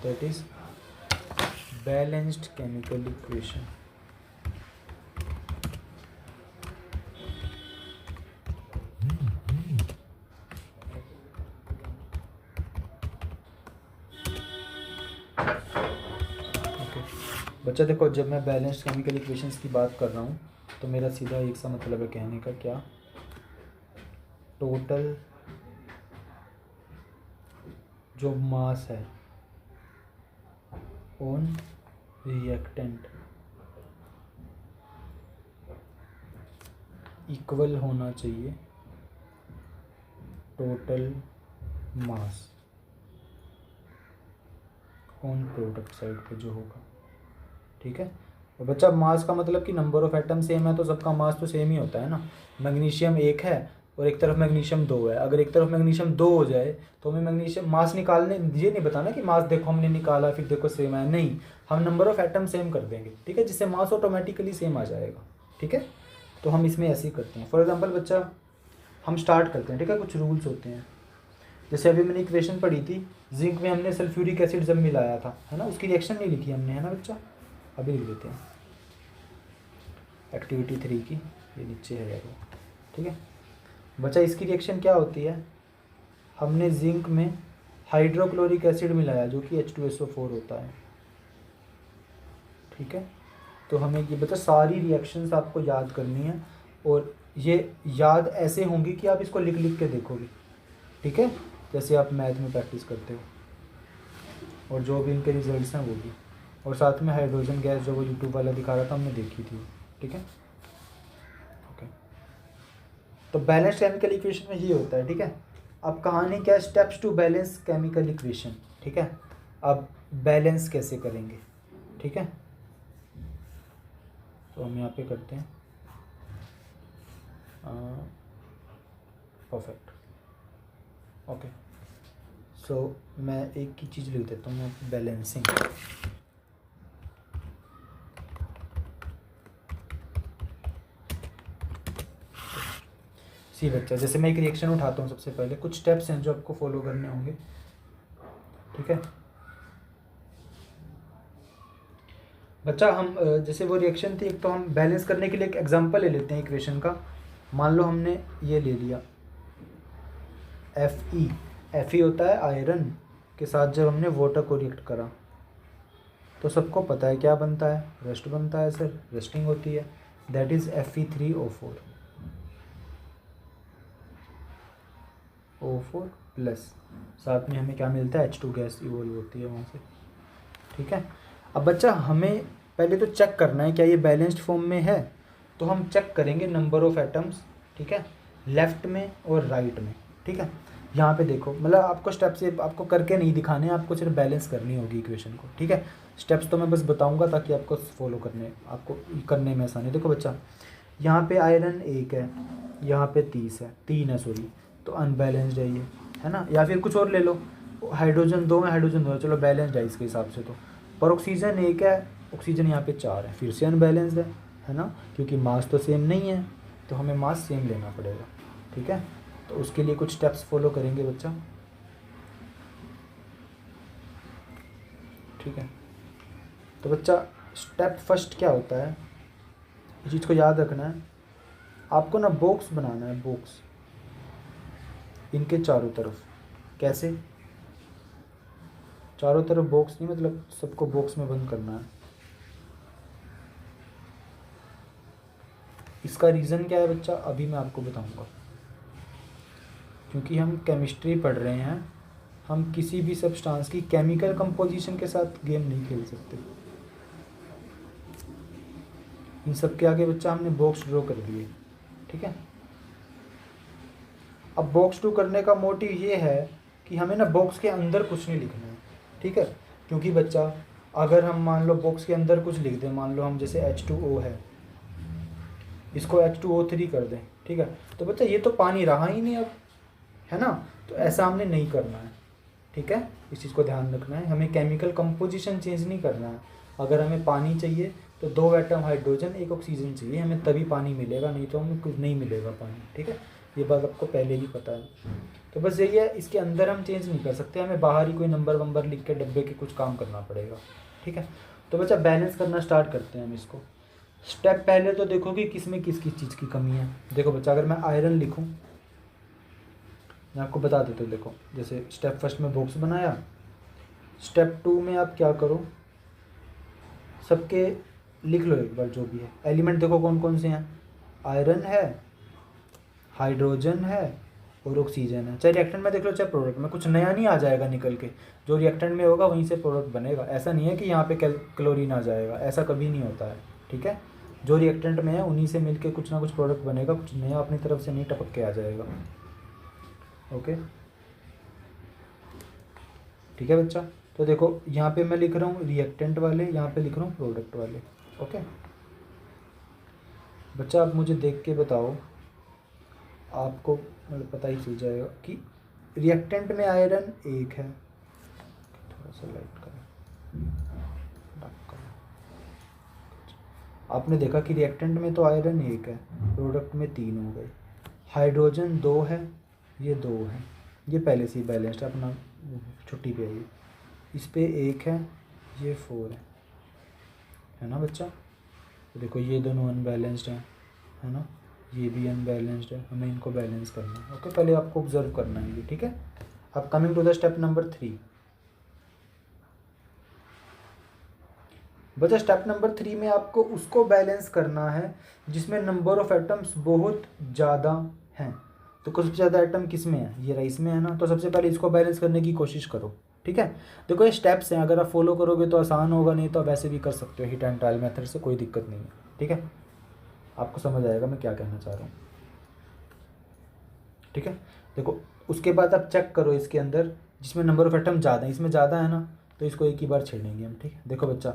that is balanced chemical equation. बच्चा देखो, जब मैं बैलेंस्ड केमिकल इक्वेशंस की बात कर रहा हूँ तो मेरा सीधा एक सा मतलब है कहने का, क्या, टोटल जो मास है ऑन रिएक्टेंट इक्वल होना चाहिए total mass on product side पे जो होगा। ठीक है, और बच्चा मास का मतलब कि नंबर ऑफ एटम सेम है तो सबका मास तो सेम ही होता है ना। मैग्नीशियम 1 है और एक तरफ मैग्नीशियम 2 है, अगर एक तरफ मैग्नीशियम 2 हो जाए तो हमें मैग्नीशियम मास निकालने, ये नहीं बताना कि मास देखो हमने निकाला फिर देखो सेम है, नहीं, हम नंबर ऑफ एटम सेम कर देंगे। ठीक है, जिससे मास ऑटोमेटिकली सेम आ जाएगा। ठीक है, तो हम इसमें ऐसे ही करते हैं। फॉर एग्जाम्पल बच्चा हम स्टार्ट करते हैं। ठीक है, कुछ रूल्स होते हैं, जैसे अभी मैंने इक्वेशन पढ़ी थी, जिंक में हमने सल्फ्यूरिक एसिड जब मिलाया था, है ना, उसकी रिएक्शन नहीं लिखी हमने, है ना बच्चा, अभी लिख देते हैं एक्टिविटी 3 की, ये नीचे है यार। ठीक है बच्चा, इसकी रिएक्शन क्या होती है, हमने जिंक में हाइड्रोक्लोरिक एसिड मिलाया जो कि H2SO4 होता है। ठीक है, तो हमें ये बच्चा सारी रिएक्शंस आपको याद करनी है और ये याद ऐसे होंगी कि आप इसको लिख लिख के देखोगे। ठीक है, जैसे आप मैथ में प्रैक्टिस करते हो, और जो भी इनके रिजल्ट्स हैं वो भी, और साथ में हाइड्रोजन गैस जो वो यूट्यूब वाला दिखा रहा था हमने देखी थी। ठीक है, ओके, तो बैलेंस केमिकल इक्वेशन में ये होता है। ठीक है, अब कहानी क्या, steps to balance chemical equation. ठीक है, अब बैलेंस कैसे करेंगे। ठीक है, तो हम यहाँ पे करते हैं परफेक्ट। ओके, सो मैं एक ही चीज़ लिख देता हूँ, बैलेंसिंग। सी बच्चा, जैसे मैं एक रिएक्शन उठाता हूँ, सबसे पहले कुछ स्टेप्स हैं जो आपको फॉलो करने होंगे। ठीक है बच्चा हम जैसे वो रिएक्शन थी, एक तो हम बैलेंस करने के लिए एक एग्जांपल ले लेते हैं इक्वेशन का। मान लो हमने ये ले लिया Fe होता है आयरन के साथ जब हमने वाटर को रिएक्ट करा तो सबको पता है क्या बनता है, रस्ट बनता है सर, रस्टिंग होती है, that is Fe3O4 O4 plus साथ में हमें क्या मिलता है, H2 गैस इवोल्व होती है वहाँ से। ठीक है, अब बच्चा हमें पहले तो चेक करना है क्या ये बैलेंस्ड फॉर्म में है, तो हम चेक करेंगे नंबर ऑफ एटम्स, ठीक है, लेफ्ट में और राइट में। ठीक है, यहाँ पे देखो, मतलब आपको स्टेप से आपको करके नहीं दिखाने हैं, आपको सिर्फ बैलेंस करनी होगी इक्वेशन को। ठीक है, स्टेप्स तो मैं बस बताऊंगा ताकि आपको फॉलो करने में आसानी। देखो बच्चा, यहाँ पे आयरन 1 है, यहाँ पे 3 है सॉरी, तो अनबैलेंस्ड है ये, है ना। या फिर कुछ और ले लो, हाइड्रोजन 2 है, हाइड्रोजन 2 है, चलो बैलेंस्ड है इसके हिसाब से तो। पर ऑक्सीजन 1 है, ऑक्सीजन यहाँ पे 4 है, फिर से अनबैलेंस्ड है ना, क्योंकि मास तो सेम नहीं है, तो हमें मास सेम लेना पड़ेगा। ठीक है, तो उसके लिए कुछ स्टेप्स फॉलो करेंगे बच्चा। ठीक है, तो बच्चा स्टेप फर्स्ट क्या होता है, इस चीज़ को याद रखना है आपको ना, बॉक्स बनाना है, बॉक्स इनके चारों तरफ। कैसे, चारों तरफ बॉक्स नहीं, मतलब सबको बॉक्स में बंद करना है। इसका रीज़न क्या है बच्चा, अभी मैं आपको बताऊंगा। क्योंकि हम केमिस्ट्री पढ़ रहे हैं, हम किसी भी सब्सटेंस की केमिकल कंपोजिशन के साथ गेम नहीं खेल सकते। इन सब के आगे बच्चा हमने बॉक्स ड्रॉ कर दिए। ठीक है, अब बॉक्स ड्रॉ करने का मोटिव ये है कि हमें ना बॉक्स के अंदर कुछ नहीं लिखना है। ठीक है, क्योंकि बच्चा अगर हम मान लो बॉक्स के अंदर कुछ लिख दें, मान लो हम जैसे H2O है, इसको H2O3 कर दें, ठीक है, तो बच्चा ये तो पानी रहा ही नहीं अब, है ना। तो ऐसा हमने नहीं करना है। ठीक है, इस चीज़ को ध्यान रखना है, हमें केमिकल कंपोजिशन चेंज नहीं करना है। अगर हमें पानी चाहिए तो 2 एटम हाइड्रोजन 1 ऑक्सीजन चाहिए हमें, तभी पानी मिलेगा, नहीं तो हमें कुछ नहीं मिलेगा पानी। ठीक है, ये बात आपको पहले ही पता है। तो बस यही है, इसके अंदर हम चेंज नहीं कर सकते, हमें बाहर ही कोई नंबर वंबर लिख के डब्बे के कुछ काम करना पड़ेगा। ठीक है, तो बच्चा बैलेंस करना स्टार्ट करते हैं हम इसको। स्टेप पहले तो देखो कि किस किस चीज़ की कमी है। देखो बच्चा, अगर मैं आयरन लिखूँ, मैं आपको बता देता हूँ। देखो, जैसे स्टेप फर्स्ट में बॉक्स बनाया, स्टेप 2 में आप क्या करो, सबके लिख लो एक बार जो भी है एलिमेंट। देखो कौन कौन से हैं, आयरन है, हाइड्रोजन है और ऑक्सीजन है। चाहे रिएक्टेंट में देख लो चाहे प्रोडक्ट में, कुछ नया नहीं आ जाएगा निकल के, जो रिएक्टेंट में होगा वहीं से प्रोडक्ट बनेगा। ऐसा नहीं है कि यहाँ पे क्लोरीन आ जाएगा, ऐसा कभी नहीं होता है। ठीक है, जो रिएक्टेंट में है उन्हीं से मिलके कुछ ना कुछ प्रोडक्ट बनेगा, कुछ नया अपनी तरफ से नहीं टपक के आ जाएगा। ओके, ठीक है बच्चा, तो देखो यहाँ पे मैं लिख रहा हूँ रिएक्टेंट वाले, यहाँ पे लिख रहा हूँ प्रोडक्ट वाले। ओके बच्चा, आप मुझे देख के बताओ, आपको मतलब पता ही चल जाएगा कि रिएक्टेंट में आयरन 1 है, थोड़ा सा लाइट करें, डार्क करें। आपने देखा कि रिएक्टेंट में तो आयरन 1 है, प्रोडक्ट में 3 हो गए, हाइड्रोजन 2 है, ये 2 है, ये पहले से ही बैलेंस्ड है, अपना छुट्टी पे है ये, इस पे 1 है, ये 4 है ना बच्चा। तो देखो ये दोनों अनबैलेंस्ड हैं, है ना, ये भी अनबैलेंस्ड है, हमें इनको बैलेंस करना है। ओके, पहले आपको ऑब्जर्व करना है ये। ठीक है, अब coming to the step number 3। बच्चा स्टेप नंबर 3 में आपको उसको बैलेंस करना है जिसमें नंबर ऑफ एटम्स बहुत ज़्यादा हैं। तो सबसे ज़्यादा एटम किस में है, ये राइस में है ना, तो सबसे पहले इसको बैलेंस करने की कोशिश करो। ठीक है, देखो ये स्टेप्स हैं, अगर आप फॉलो करोगे तो आसान होगा, नहीं तो आप वैसे भी कर सकते हो हिट एंड ट्रायल मेथड से, कोई दिक्कत नहीं है। ठीक है, आपको समझ आएगा मैं क्या कहना चाह रहा हूँ। ठीक है, देखो उसके बाद आप चेक करो इसके अंदर जिसमें नंबर ऑफ एटम ज़्यादा है, इसमें ज़्यादा है ना, तो इसको एक ही बार छेड़ेंगे हम। ठीक है, देखो बच्चा,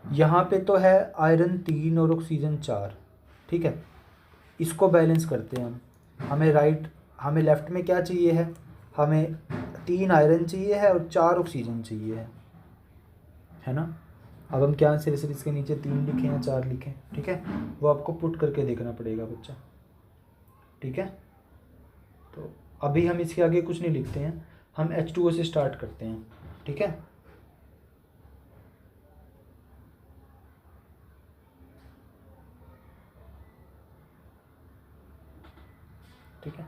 यहाँ पे तो है आयरन 3 और ऑक्सीजन 4। ठीक है, इसको बैलेंस करते हैं हम। हमें लेफ्ट में क्या चाहिए है, हमें 3 आयरन चाहिए है और 4 ऑक्सीजन चाहिए है ना। अब हम क्या सिर्फ इसके नीचे 3 लिखें या 4 लिखें, ठीक है, वो आपको पुट करके देखना पड़ेगा बच्चा। ठीक है, तो अभी हम इसके आगे कुछ नहीं लिखते हैं, हम H2O से स्टार्ट करते हैं। ठीक है, ठीक है।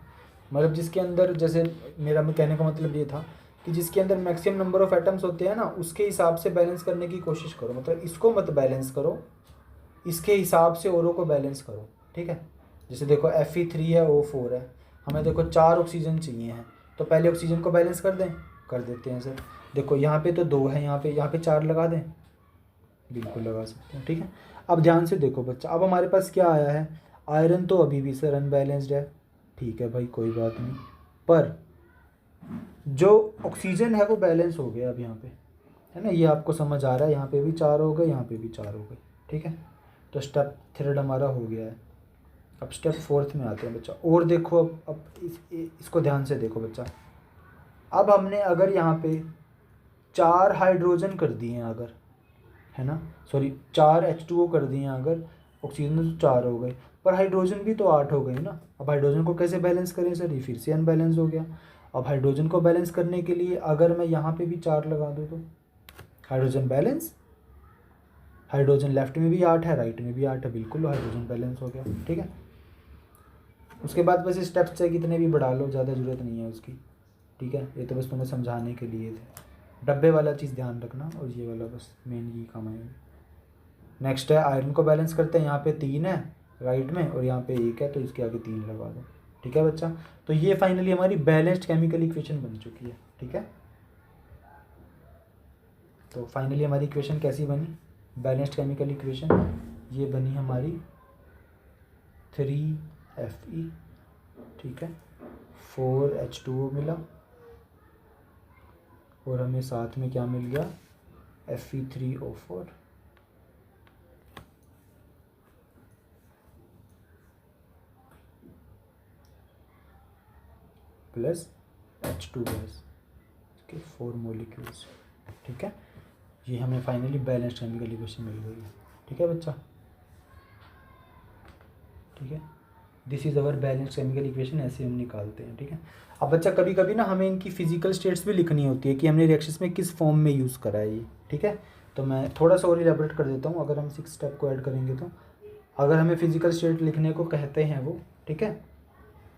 मतलब जिसके अंदर, जैसे मेरा कहने का मतलब ये था कि जिसके अंदर मैक्सिमम नंबर ऑफ एटम्स होते हैं ना, उसके हिसाब से बैलेंस करने की कोशिश करो। मतलब इसको मत बैलेंस करो, इसके हिसाब से औरों को बैलेंस करो, ठीक है। जैसे देखो Fe3 है, O4 है, हमें देखो 4 ऑक्सीजन चाहिए हैं, तो पहले ऑक्सीजन को बैलेंस कर दें, कर देते हैं सर। देखो यहाँ पे तो 2 है, यहाँ पे 4 लगा दें, बिल्कुल लगा सकते हैं, ठीक है। अब ध्यान से देखो बच्चा, अब हमारे पास क्या आया है, आयरन तो अभी भी सर अनबैलेंस्ड है, ठीक है भाई कोई बात नहीं, पर जो ऑक्सीजन है वो बैलेंस हो गया अब यहाँ पे, है ना। ये आपको समझ आ रहा है, यहाँ पे भी 4 हो गए, यहाँ पे भी 4 हो गए, ठीक है। तो स्टेप 3 हमारा हो गया है। अब स्टेप 4 में आते हैं बच्चा। और देखो अब इसको ध्यान से देखो बच्चा। अब हमने अगर यहाँ पे 4 हाइड्रोजन कर दिए हैं अगर, है ना, सॉरी 4 H2O कर दिए हैं अगर, ऑक्सीजन तो 4 हो गए, पर हाइड्रोजन भी तो 8 हो गए ना। अब हाइड्रोजन को कैसे बैलेंस करें सर, ये फिर से अनबैलेंस हो गया। अब हाइड्रोजन को बैलेंस करने के लिए अगर मैं यहाँ पे भी 4 लगा दूँ तो हाइड्रोजन बैलेंस, हाइड्रोजन लेफ्ट में भी 8 है, राइट में भी 8 है, बिल्कुल हाइड्रोजन बैलेंस हो गया, ठीक है। उसके बाद बस स्टेप्स है कितने भी बढ़ा लो, ज़्यादा ज़रूरत नहीं है उसकी, ठीक है। ये तो बस तुम्हें समझाने के लिए थे। डब्बे वाला चीज़ ध्यान रखना, और ये वाला बस मेन ये काम आएगा। नेक्स्ट है आयरन को बैलेंस करते हैं। यहाँ पे 3 है राइट में, और यहाँ पे 1 है, तो इसके आगे 3 लगा दो, ठीक है बच्चा। तो ये फाइनली हमारी बैलेंस्ड केमिकल इक्वेशन बन चुकी है, ठीक है। तो फाइनली हमारी इक्वेशन कैसी बनी, बैलेंस्ड केमिकल इक्वेशन ये बनी हमारी 3Fe, ठीक है, 4H2O मिला, और हमें साथ में क्या मिल गया, Fe3O4, प्लस H2 गैस के 4 मोलिक्यूल्स, ठीक है। ये हमें फाइनली बैलेंस्ड केमिकल इक्वेशन मिल गई है, ठीक है बच्चा, ठीक है। This is our balanced chemical equation, ऐसे हम निकालते हैं, ठीक है। अब बच्चा कभी कभी ना हमें इनकी फिजिकल स्टेट्स भी लिखनी होती है कि हमने रिएक्शंस में किस फॉर्म में यूज़ करा है ये, ठीक है। तो मैं थोड़ा सा और इलेबोरेट कर देता हूँ। अगर हम 6 स्टेप को ऐड करेंगे तो अगर हमें फिजिकल स्टेट लिखने को कहते हैं वो, ठीक है,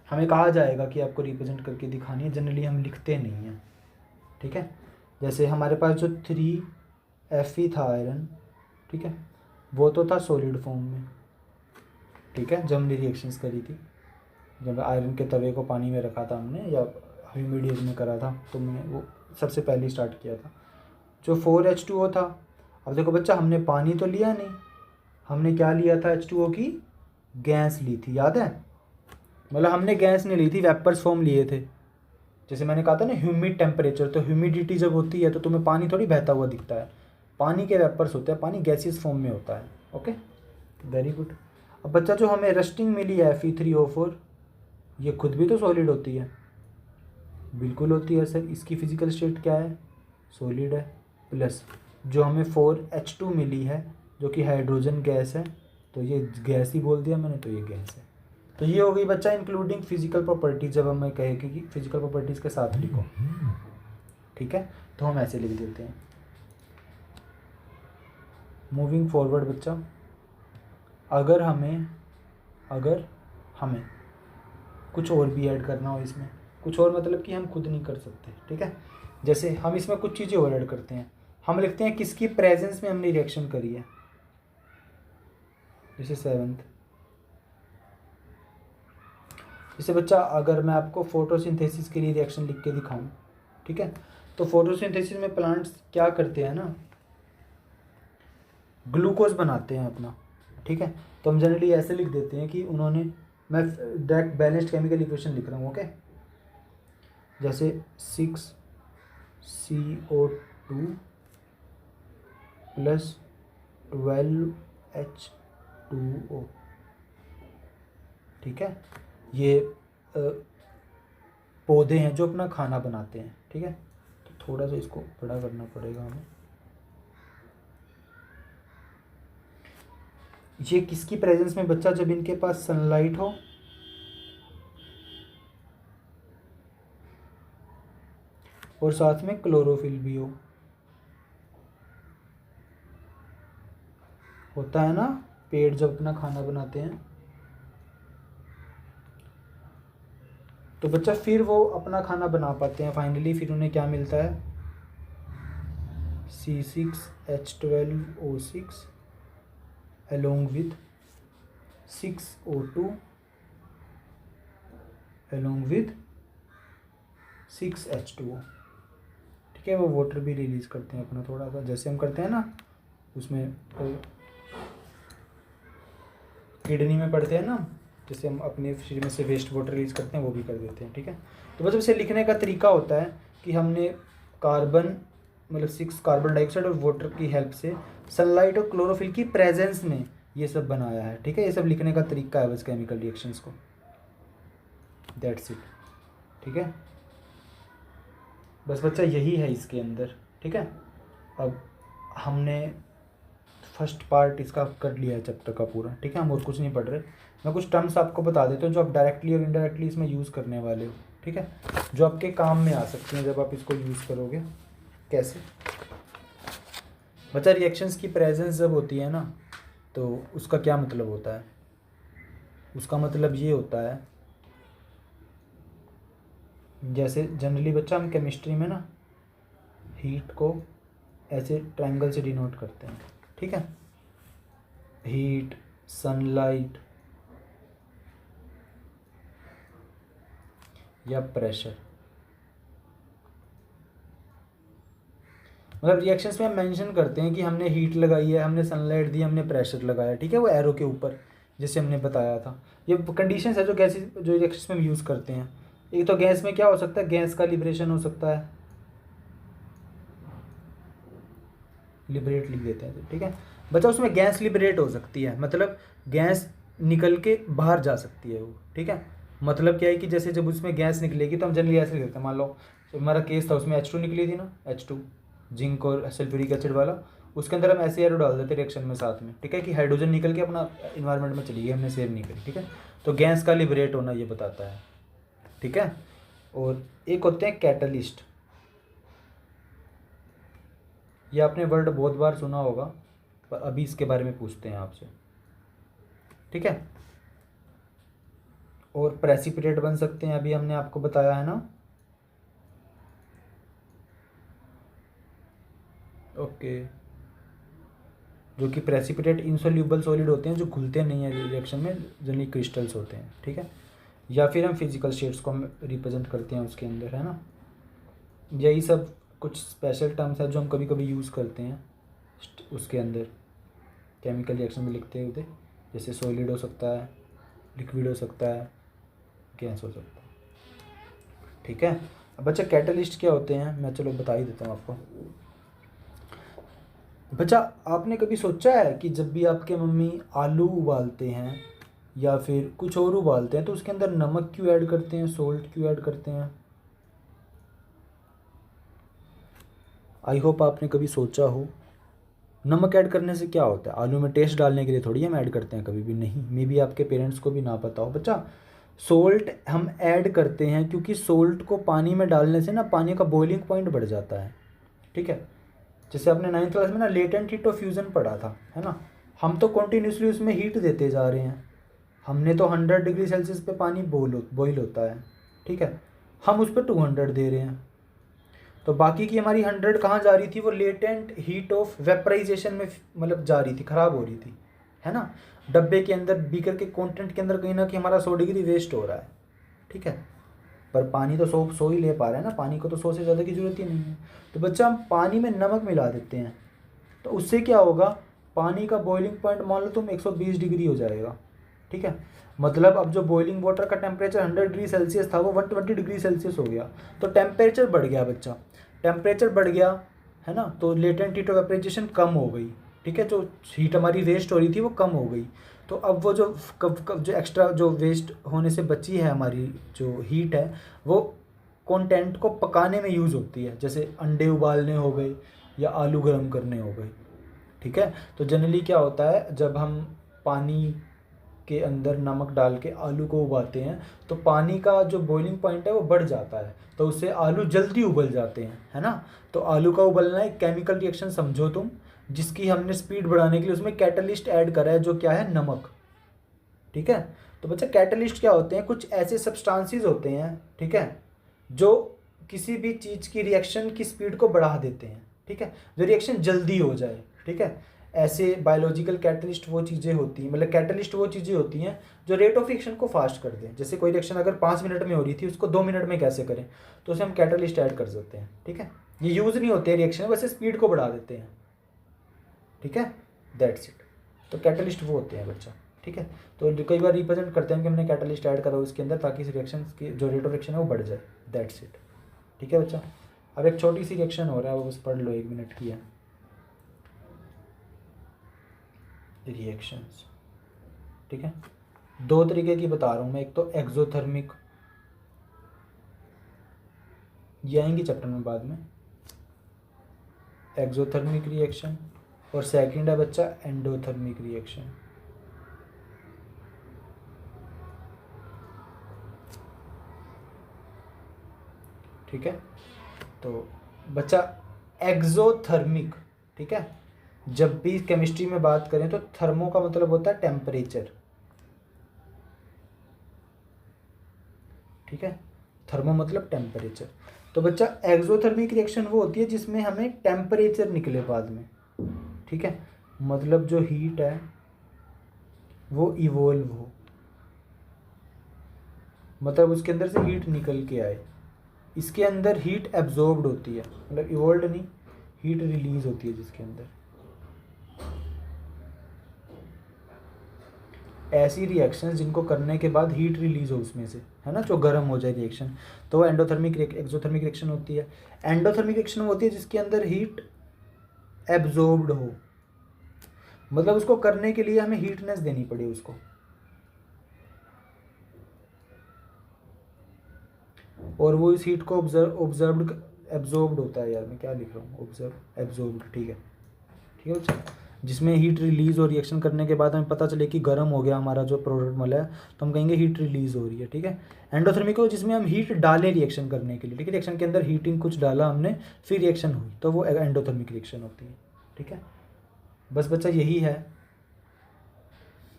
हमें कहा जाएगा कि आपको रिप्रेजेंट करके दिखानी है, जनरली हम लिखते नहीं हैं, ठीक है। जैसे हमारे पास जो 3Fe था आयरन, ठीक है, वो तो था सॉलिड फॉर्म में, ठीक है। जब हमने रिएक्शंस करी थी, जब आयरन के तवे को पानी में रखा था हमने, या ह्यूमिडिटी में करा था, तो मैं वो सबसे पहले स्टार्ट किया था। जो 4H2O था, अब देखो बच्चा हमने पानी तो लिया नहीं, हमने क्या लिया था, H2O की गैस ली थी, याद है। मतलब हमने गैस नहीं ली थी, वेपर्स फॉर्म लिए थे। जैसे मैंने कहा था ना ह्यूमिड टेम्परेचर, तो ह्यूमिडिटी जब होती है तो तुम्हें पानी थोड़ी बहता हुआ दिखता है, पानी के वेपर्स होते हैं, पानी गैसियस फॉर्म में होता है, ओके, वेरी गुड। अब बच्चा जो हमें रस्टिंग मिली है Fe3O4, ये खुद भी तो सॉलिड होती है, बिल्कुल होती है सर। इसकी फिजिकल स्टेट क्या है, सॉलिड है, प्लस जो हमें 4H2 मिली है जो कि हाइड्रोजन गैस है, तो ये गैस ही बोल दिया मैंने, तो ये गैस है। तो ये हो गई बच्चा इंक्लूडिंग फिजिकल प्रॉपर्टीज। जब हमें कहे कि फिजिकल प्रॉपर्टीज़ के साथ लिखो, ठीक है, तो हम ऐसे लिख देते हैं। मूविंग फॉरवर्ड बच्चा, अगर हमें कुछ और भी ऐड करना हो इसमें, कुछ और मतलब कि हम खुद नहीं कर सकते, ठीक है। जैसे हम इसमें कुछ चीज़ें और ऐड करते हैं, हम लिखते हैं किसकी प्रेजेंस में हमने रिएक्शन करी है, जैसे 7th। जैसे बच्चा अगर मैं आपको फोटोसिंथेसिस के लिए रिएक्शन लिख के दिखाऊं, ठीक है, तो फोटोसिंथेसिस में प्लांट्स क्या करते हैं ना, ग्लूकोज बनाते हैं अपना, ठीक है। तो हम जनरली ऐसे लिख देते हैं कि उन्होंने, मैं डायरेक्ट बैलेंस्ड केमिकल इक्वेशन लिख रहा हूँ, ओके। जैसे 6CO2 प्लस 12H2O, ठीक है। ये पौधे हैं जो अपना खाना बनाते हैं, ठीक है। तो थोड़ा सा इसको बड़ा करना पड़ेगा हमें। ये किसकी प्रेजेंस में बच्चा, जब इनके पास सनलाइट हो और साथ में क्लोरोफिल भी हो, होता है ना, पेड़ जब अपना खाना बनाते हैं तो बच्चा फिर वो अपना खाना बना पाते हैं। फाइनली फिर उन्हें क्या मिलता है, C6H12O6 along with 6O2 along with 6H2O। ठीक है, वो वाटर भी रिलीज़ करते हैं अपना थोड़ा सा, जैसे हम करते हैं ना उसमें किडनी में पढ़ते हैं ना, जैसे हम अपने शरीर में से वेस्ट वाटर रिलीज करते हैं, वो भी कर देते हैं। ठीक है, तो बस इसे लिखने का तरीका होता है कि हमने कार्बन मतलब 6 कार्बन डाइऑक्साइड और वाटर की हेल्प से सनलाइट और क्लोरोफिल की प्रेजेंस में ये सब बनाया है। ठीक है, ये सब लिखने का तरीका है बस केमिकल रिएक्शंस को, दैट्स इट। ठीक है, बस बच्चा यही है इसके अंदर। ठीक है, अब हमने फर्स्ट पार्ट इसका कर लिया है चैप्टर का पूरा। ठीक है, हम और कुछ नहीं पढ़ रहे। मैं कुछ टर्म्स आपको बता देता हूँ जो आप डायरेक्टली और इनडायरेक्टली इसमें यूज़ करने वाले हो। ठीक है, जो आपके काम में आ सकती हैं जब आप इसको यूज़ करोगे। कैसे बच्चा, रिएक्शंस की प्रेजेंस जब होती है ना तो उसका क्या मतलब होता है, उसका मतलब ये होता है, जैसे जनरली बच्चा हम केमिस्ट्री में ना हीट को ऐसे ट्रायंगल से डिनोट करते हैं। ठीक है, हीट, सनलाइट या प्रेशर, मतलब रिएक्शंस में हम मेंशन करते हैं कि हमने हीट लगाई है, हमने सनलाइट दी, हमने प्रेशर लगाया। ठीक है, वो एरो के ऊपर जैसे हमने बताया था। ये कंडीशंस है जो गैसेस जो रिएक्शंस में हम यूज़ करते हैं। एक तो गैस में क्या हो सकता है, गैस का लिबरेशन हो सकता है, लिबरेट लिख देते हैं। ठीक है बच्चा, उसमें गैस लिबरेट हो सकती है, मतलब गैस निकल के बाहर जा सकती है वो। ठीक है, मतलब क्या है कि जैसे जब उसमें गैस निकलेगी तो हम जनरली ऐसे लिखते हैं, मान लो हमारा केस था उसमें H2 निकली थी ना, H2 जिंक और सल्फ्यूरिक एसिड वाला, उसके अंदर हम ऐसे एरो डाल देते रिएक्शन में साथ में। ठीक है, कि हाइड्रोजन निकल के अपना इन्वायरमेंट में चली गई, हमने सेव नहीं करी। ठीक है, तो गैस का लिबरेट होना ये बताता है। ठीक है, और एक होते हैं कैटलिस्ट, ये आपने वर्ड बहुत बार सुना होगा पर अभी इसके बारे में पूछते हैं आपसे। ठीक है, और प्रेसिपिटेट बन सकते हैं, अभी हमने आपको बताया है ना। ओके, जो कि प्रेसिपिटेट इनसोल्यूबल सॉलिड होते हैं, जो घुलते नहीं हैं रिएक्शन में, जनरली क्रिस्टल्स होते हैं। ठीक है, या फिर हम फिजिकल शेड्स को हम रिप्रेजेंट करते हैं उसके अंदर, है ना। यही सब कुछ स्पेशल टर्म्स है जो हम कभी कभी यूज़ करते हैं उसके अंदर केमिकल रिएक्शन में लिखते हुए, जैसे सॉलिड हो सकता है, लिक्विड हो सकता है, गैस हो सकता है। ठीक है, अब बच्चा कैटलिस्ट क्या होते हैं मैं चलो बता ही देता हूँ आपको। बच्चा, आपने कभी सोचा है कि जब भी आपके मम्मी आलू उबालते हैं या फिर कुछ और उबालते हैं तो उसके अंदर नमक क्यों ऐड करते हैं, सोल्ट क्यों ऐड करते हैं? आई होप आपने कभी सोचा हो। नमक ऐड करने से क्या होता है, आलू में टेस्ट डालने के लिए थोड़ी हम ऐड करते हैं, कभी भी नहीं। मे बी आपके पेरेंट्स को भी ना पता हो। बच्चा, सोल्ट हम ऐड करते हैं क्योंकि सोल्ट को पानी में डालने से ना पानी का बॉइलिंग पॉइंट बढ़ जाता है। ठीक है, जैसे आपने 9th क्लास में ना लेटेंट हीट ऑफ फ्यूज़न पढ़ा था, है ना। हम तो कॉन्टीन्यूसली उसमें हीट देते जा रहे हैं। हमने तो 100 डिग्री सेल्सियस पे पानी बॉईल होता है। ठीक है, हम उस पर 200 दे रहे हैं, तो बाकी की हमारी 100 कहाँ जा रही थी, वो लेटेंट हीट ऑफ वेपराइजेशन में मतलब जा रही थी, ख़राब हो रही थी, है ना। डब्बे के अंदर बीकर के कंटेंट के अंदर कहीं ना कहीं हमारा 100 डिग्री वेस्ट हो रहा है। ठीक है, पर पानी तो 100 ही ले पा रहे हैं ना, पानी को तो 100 से ज़्यादा की ज़रूरत ही नहीं है। तो बच्चा, हम पानी में नमक मिला देते हैं तो उससे क्या होगा, पानी का बॉइलिंग पॉइंट मान लो तुम 120 डिग्री हो जाएगा। ठीक है, मतलब अब जो बॉइलिंग वाटर का टेम्परेचर 100 डिग्री सेल्सियस था वो 120 डिग्री सेल्सियस हो गया, तो टेम्परेचर बढ़ गया बच्चा। टेम्परेचर बढ़ गया है ना, तो लेटेंट हीट ऑफ वेपराइजेशन कम हो गई। ठीक है, जो हीट हमारी वेस्ट हो रही थी वो कम हो गई। तो अब वो जो जो एक्स्ट्रा जो वेस्ट होने से बची है हमारी जो हीट है, वो कंटेंट को पकाने में यूज़ होती है, जैसे अंडे उबालने हो गए या आलू गर्म करने हो गए। ठीक है, तो जनरली क्या होता है, जब हम पानी के अंदर नमक डाल के आलू को उबालते हैं तो पानी का जो बॉइलिंग पॉइंट है वो बढ़ जाता है, तो उससे आलू जल्दी उबल जाते हैं, है ना। तो आलू का उबलना एक केमिकल रिएक्शन समझो तुम, जिसकी हमने स्पीड बढ़ाने के लिए उसमें कैटलिस्ट ऐड करा है, जो क्या है, नमक। ठीक है। तो बच्चा कैटलिस्ट क्या होते हैं, कुछ ऐसे सब्सटेंसेस होते हैं, ठीक है, जो किसी भी चीज़ की रिएक्शन की स्पीड को बढ़ा देते हैं, ठीक है, जो रिएक्शन जल्दी हो जाए, ठीक है। ऐसे बायोलॉजिकल कैटलिस्ट वो चीज़ें होती हैं, मतलब कैटलिस्ट वो चीज़ें होती हैं जो रेट ऑफ रिएक्शन को फास्ट कर दें। जैसे कोई रिएक्शन अगर 5 मिनट में हो रही थी, उसको 2 मिनट में कैसे करें, तो उसे हम कैटलिस्ट ऐड कर सकते हैं, ठीक है। ये यूज़ नहीं होते रिएक्शन, वैसे स्पीड को बढ़ा देते हैं, ठीक है, दैट्स इट। तो कैटलिस्ट वो होते हैं बच्चा, ठीक है। तो कई बार रिप्रेजेंट करते हैं कि हमने कैटलिस्ट ऐड करा उसके अंदर, ताकि इस रिएक्शन की जो रेट ऑफ रिएक्शन है वो बढ़ जाए, दैट्स इट, ठीक है बच्चा। अब एक छोटी सी रिएक्शन हो रहा है, वो बस पढ़ लो, 1 मिनट की है। रिएक्शंस, ठीक है, 2 तरीके की बता रहा हूँ मैं, एक तो एक्सोथर्मिक, ये आएंगी चैप्टर में बाद में, एक्सोथर्मिक रिएक्शन, और सेकंड है बच्चा एंडोथर्मिक रिएक्शन। ठीक है, तो बच्चा एक्सोथर्मिक, ठीक है, जब भी केमिस्ट्री में बात करें तो थर्मो का मतलब होता है टेम्परेचर, ठीक है, थर्मो मतलब टेम्परेचर। तो बच्चा एक्सोथर्मिक रिएक्शन वो होती है जिसमें हमें टेम्परेचर निकले बाद में, ठीक है, मतलब जो हीट है वो इवोल्व हो, मतलब उसके अंदर से हीट निकल के आए। इसके अंदर हीट एब्जॉर्ब्ड होती है, मतलब इवोल्व नहीं, हीट रिलीज होती है जिसके अंदर। ऐसी रिएक्शंस जिनको करने के बाद हीट रिलीज हो उसमें से, है ना, जो गर्म हो जाए रिएक्शन, तो वो एंडोथर्मिक एक्सोथर्मिक रिएक्शन होती है। एंडोथर्मिक रिएक्शन होती है जिसके अंदर हीट एब्जॉर्ब्ड हो, मतलब उसको करने के लिए हमें हीटनेस देनी पड़े उसको। और वो इस हीट को ऑब्जर्व्ड एब्जॉर्ब्ड होता है, यार मैं क्या लिख रहा हूँ, ऑब्जर्व एब्जॉर्ब्ड, ठीक है, ठीक है बच्चा। जिसमें हीट रिलीज और रिएक्शन करने के बाद हमें पता चले कि गर्म हो गया हमारा जो प्रोडक्ट मिला है, तो हम कहेंगे हीट रिलीज हो रही है, ठीक है। एंडोथर्मिक हो जिसमें हम हीट डालें रिएक्शन करने के लिए, ठीक है, रिएक्शन के अंदर हीटिंग कुछ डाला हमने, फिर रिएक्शन हुई, तो वो एंडोथर्मिक रिएक्शन होती है, ठीक है। बस बच्चा यही है,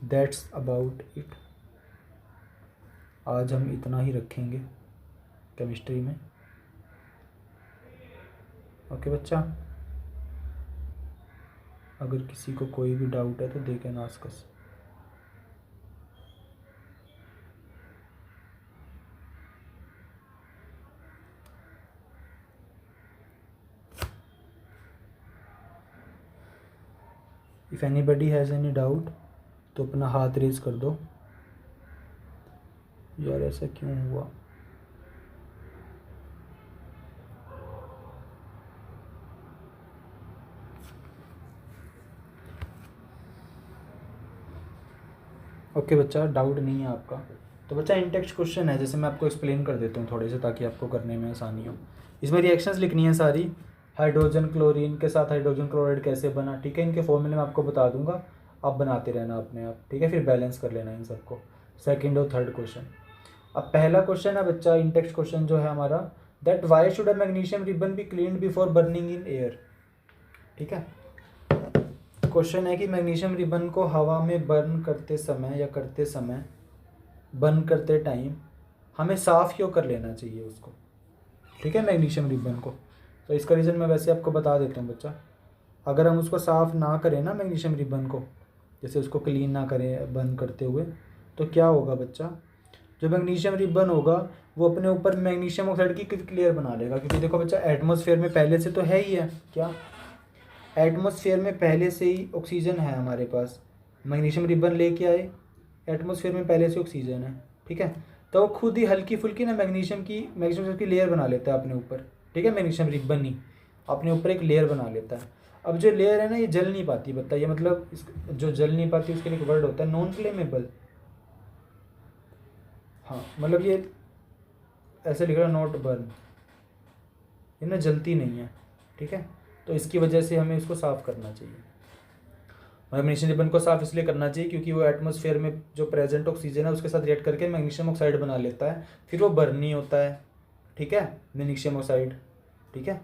दैट्स अबाउट इट। आज हम इतना ही रखेंगे केमिस्ट्री में, ओके बच्चा। अगर किसी को कोई भी डाउट है तो they can ask us. If anybody has any doubt तो अपना हाथ रेज कर दो। यार ऐसा क्यों हुआ? ओके बच्चा, डाउट नहीं है आपका। तो बच्चा इंटेक्स्ट क्वेश्चन है, जैसे मैं आपको एक्सप्लेन कर देता हूँ थोड़े से, ताकि आपको करने में आसानी हो। इसमें रिएक्शंस लिखनी है सारी, हाइड्रोजन क्लोरीन के साथ हाइड्रोजन क्लोराइड कैसे बना, ठीक है, इनके फॉर्मूले मैं आपको बता दूंगा, आप बनाते रहना अपने आप, ठीक है, फिर बैलेंस कर लेना इन सबको, सेकेंड और थर्ड क्वेश्चन। अब पहला क्वेश्चन है बच्चा, इंटेक्स्ट क्वेश्चन जो है हमारा, that why should a magnesium ribbon be cleaned before burning in air, ठीक है। क्वेश्चन है कि मैग्नीशियम रिबन को हवा में बर्न करते समय या करते समय, बर्न करते टाइम हमें साफ़ क्यों कर लेना चाहिए उसको, ठीक है, मैग्नीशियम रिबन को। तो इसका रीज़न मैं वैसे आपको बता देता हूँ बच्चा। अगर हम उसको साफ़ ना करें ना मैग्नीशियम रिबन को, जैसे उसको क्लीन ना करें बर्न करते हुए, तो क्या होगा बच्चा, जो मैग्नीशियम रिबन होगा वो अपने ऊपर मैग्नीशियम ऑक्साइड की क्विक लेयर बना लेगा। क्योंकि देखो बच्चा, एटमॉस्फेयर में पहले से तो है ही है, क्या एटमॉस्फेयर में पहले से ही ऑक्सीजन है हमारे पास, मैग्नीशियम रिबन लेके आए, एटमॉस्फेयर में पहले से ऑक्सीजन है, ठीक है, तो वो खुद ही हल्की फुल्की ना मैग्नीशियम की लेयर बना लेता है अपने ऊपर, ठीक है, मैग्नीशियम रिबन ही अपने ऊपर एक लेयर बना लेता है। अब जो लेयर है ना, ये जल नहीं पाती, बताइए, मतलब जो जल नहीं पाती उसके लिए एक वर्ड होता है नॉन फ्लेमेबल। हाँ, मतलब ये ऐसे लिख रहा है नॉट बर्न, ये ना जलती नहीं है, ठीक है। तो इसकी वजह से हमें इसको साफ़ करना चाहिए। मैग्नीशियम रिबन को साफ़ इसलिए करना चाहिए क्योंकि वो एटमॉस्फेयर में जो प्रेजेंट ऑक्सीजन है उसके साथ रिएक्ट करके मैग्नीशियम ऑक्साइड बना लेता है, फिर वो बर्न नहीं होता है, ठीक है, मैग्नीशियम ऑक्साइड, ठीक है।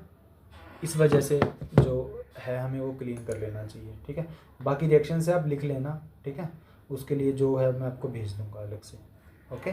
इस वजह से जो है हमें वो क्लीन कर लेना चाहिए, ठीक है। बाकी रिएक्शन से आप लिख लेना, ठीक है, उसके लिए जो है मैं आपको भेज दूंगा अलग से। ओके।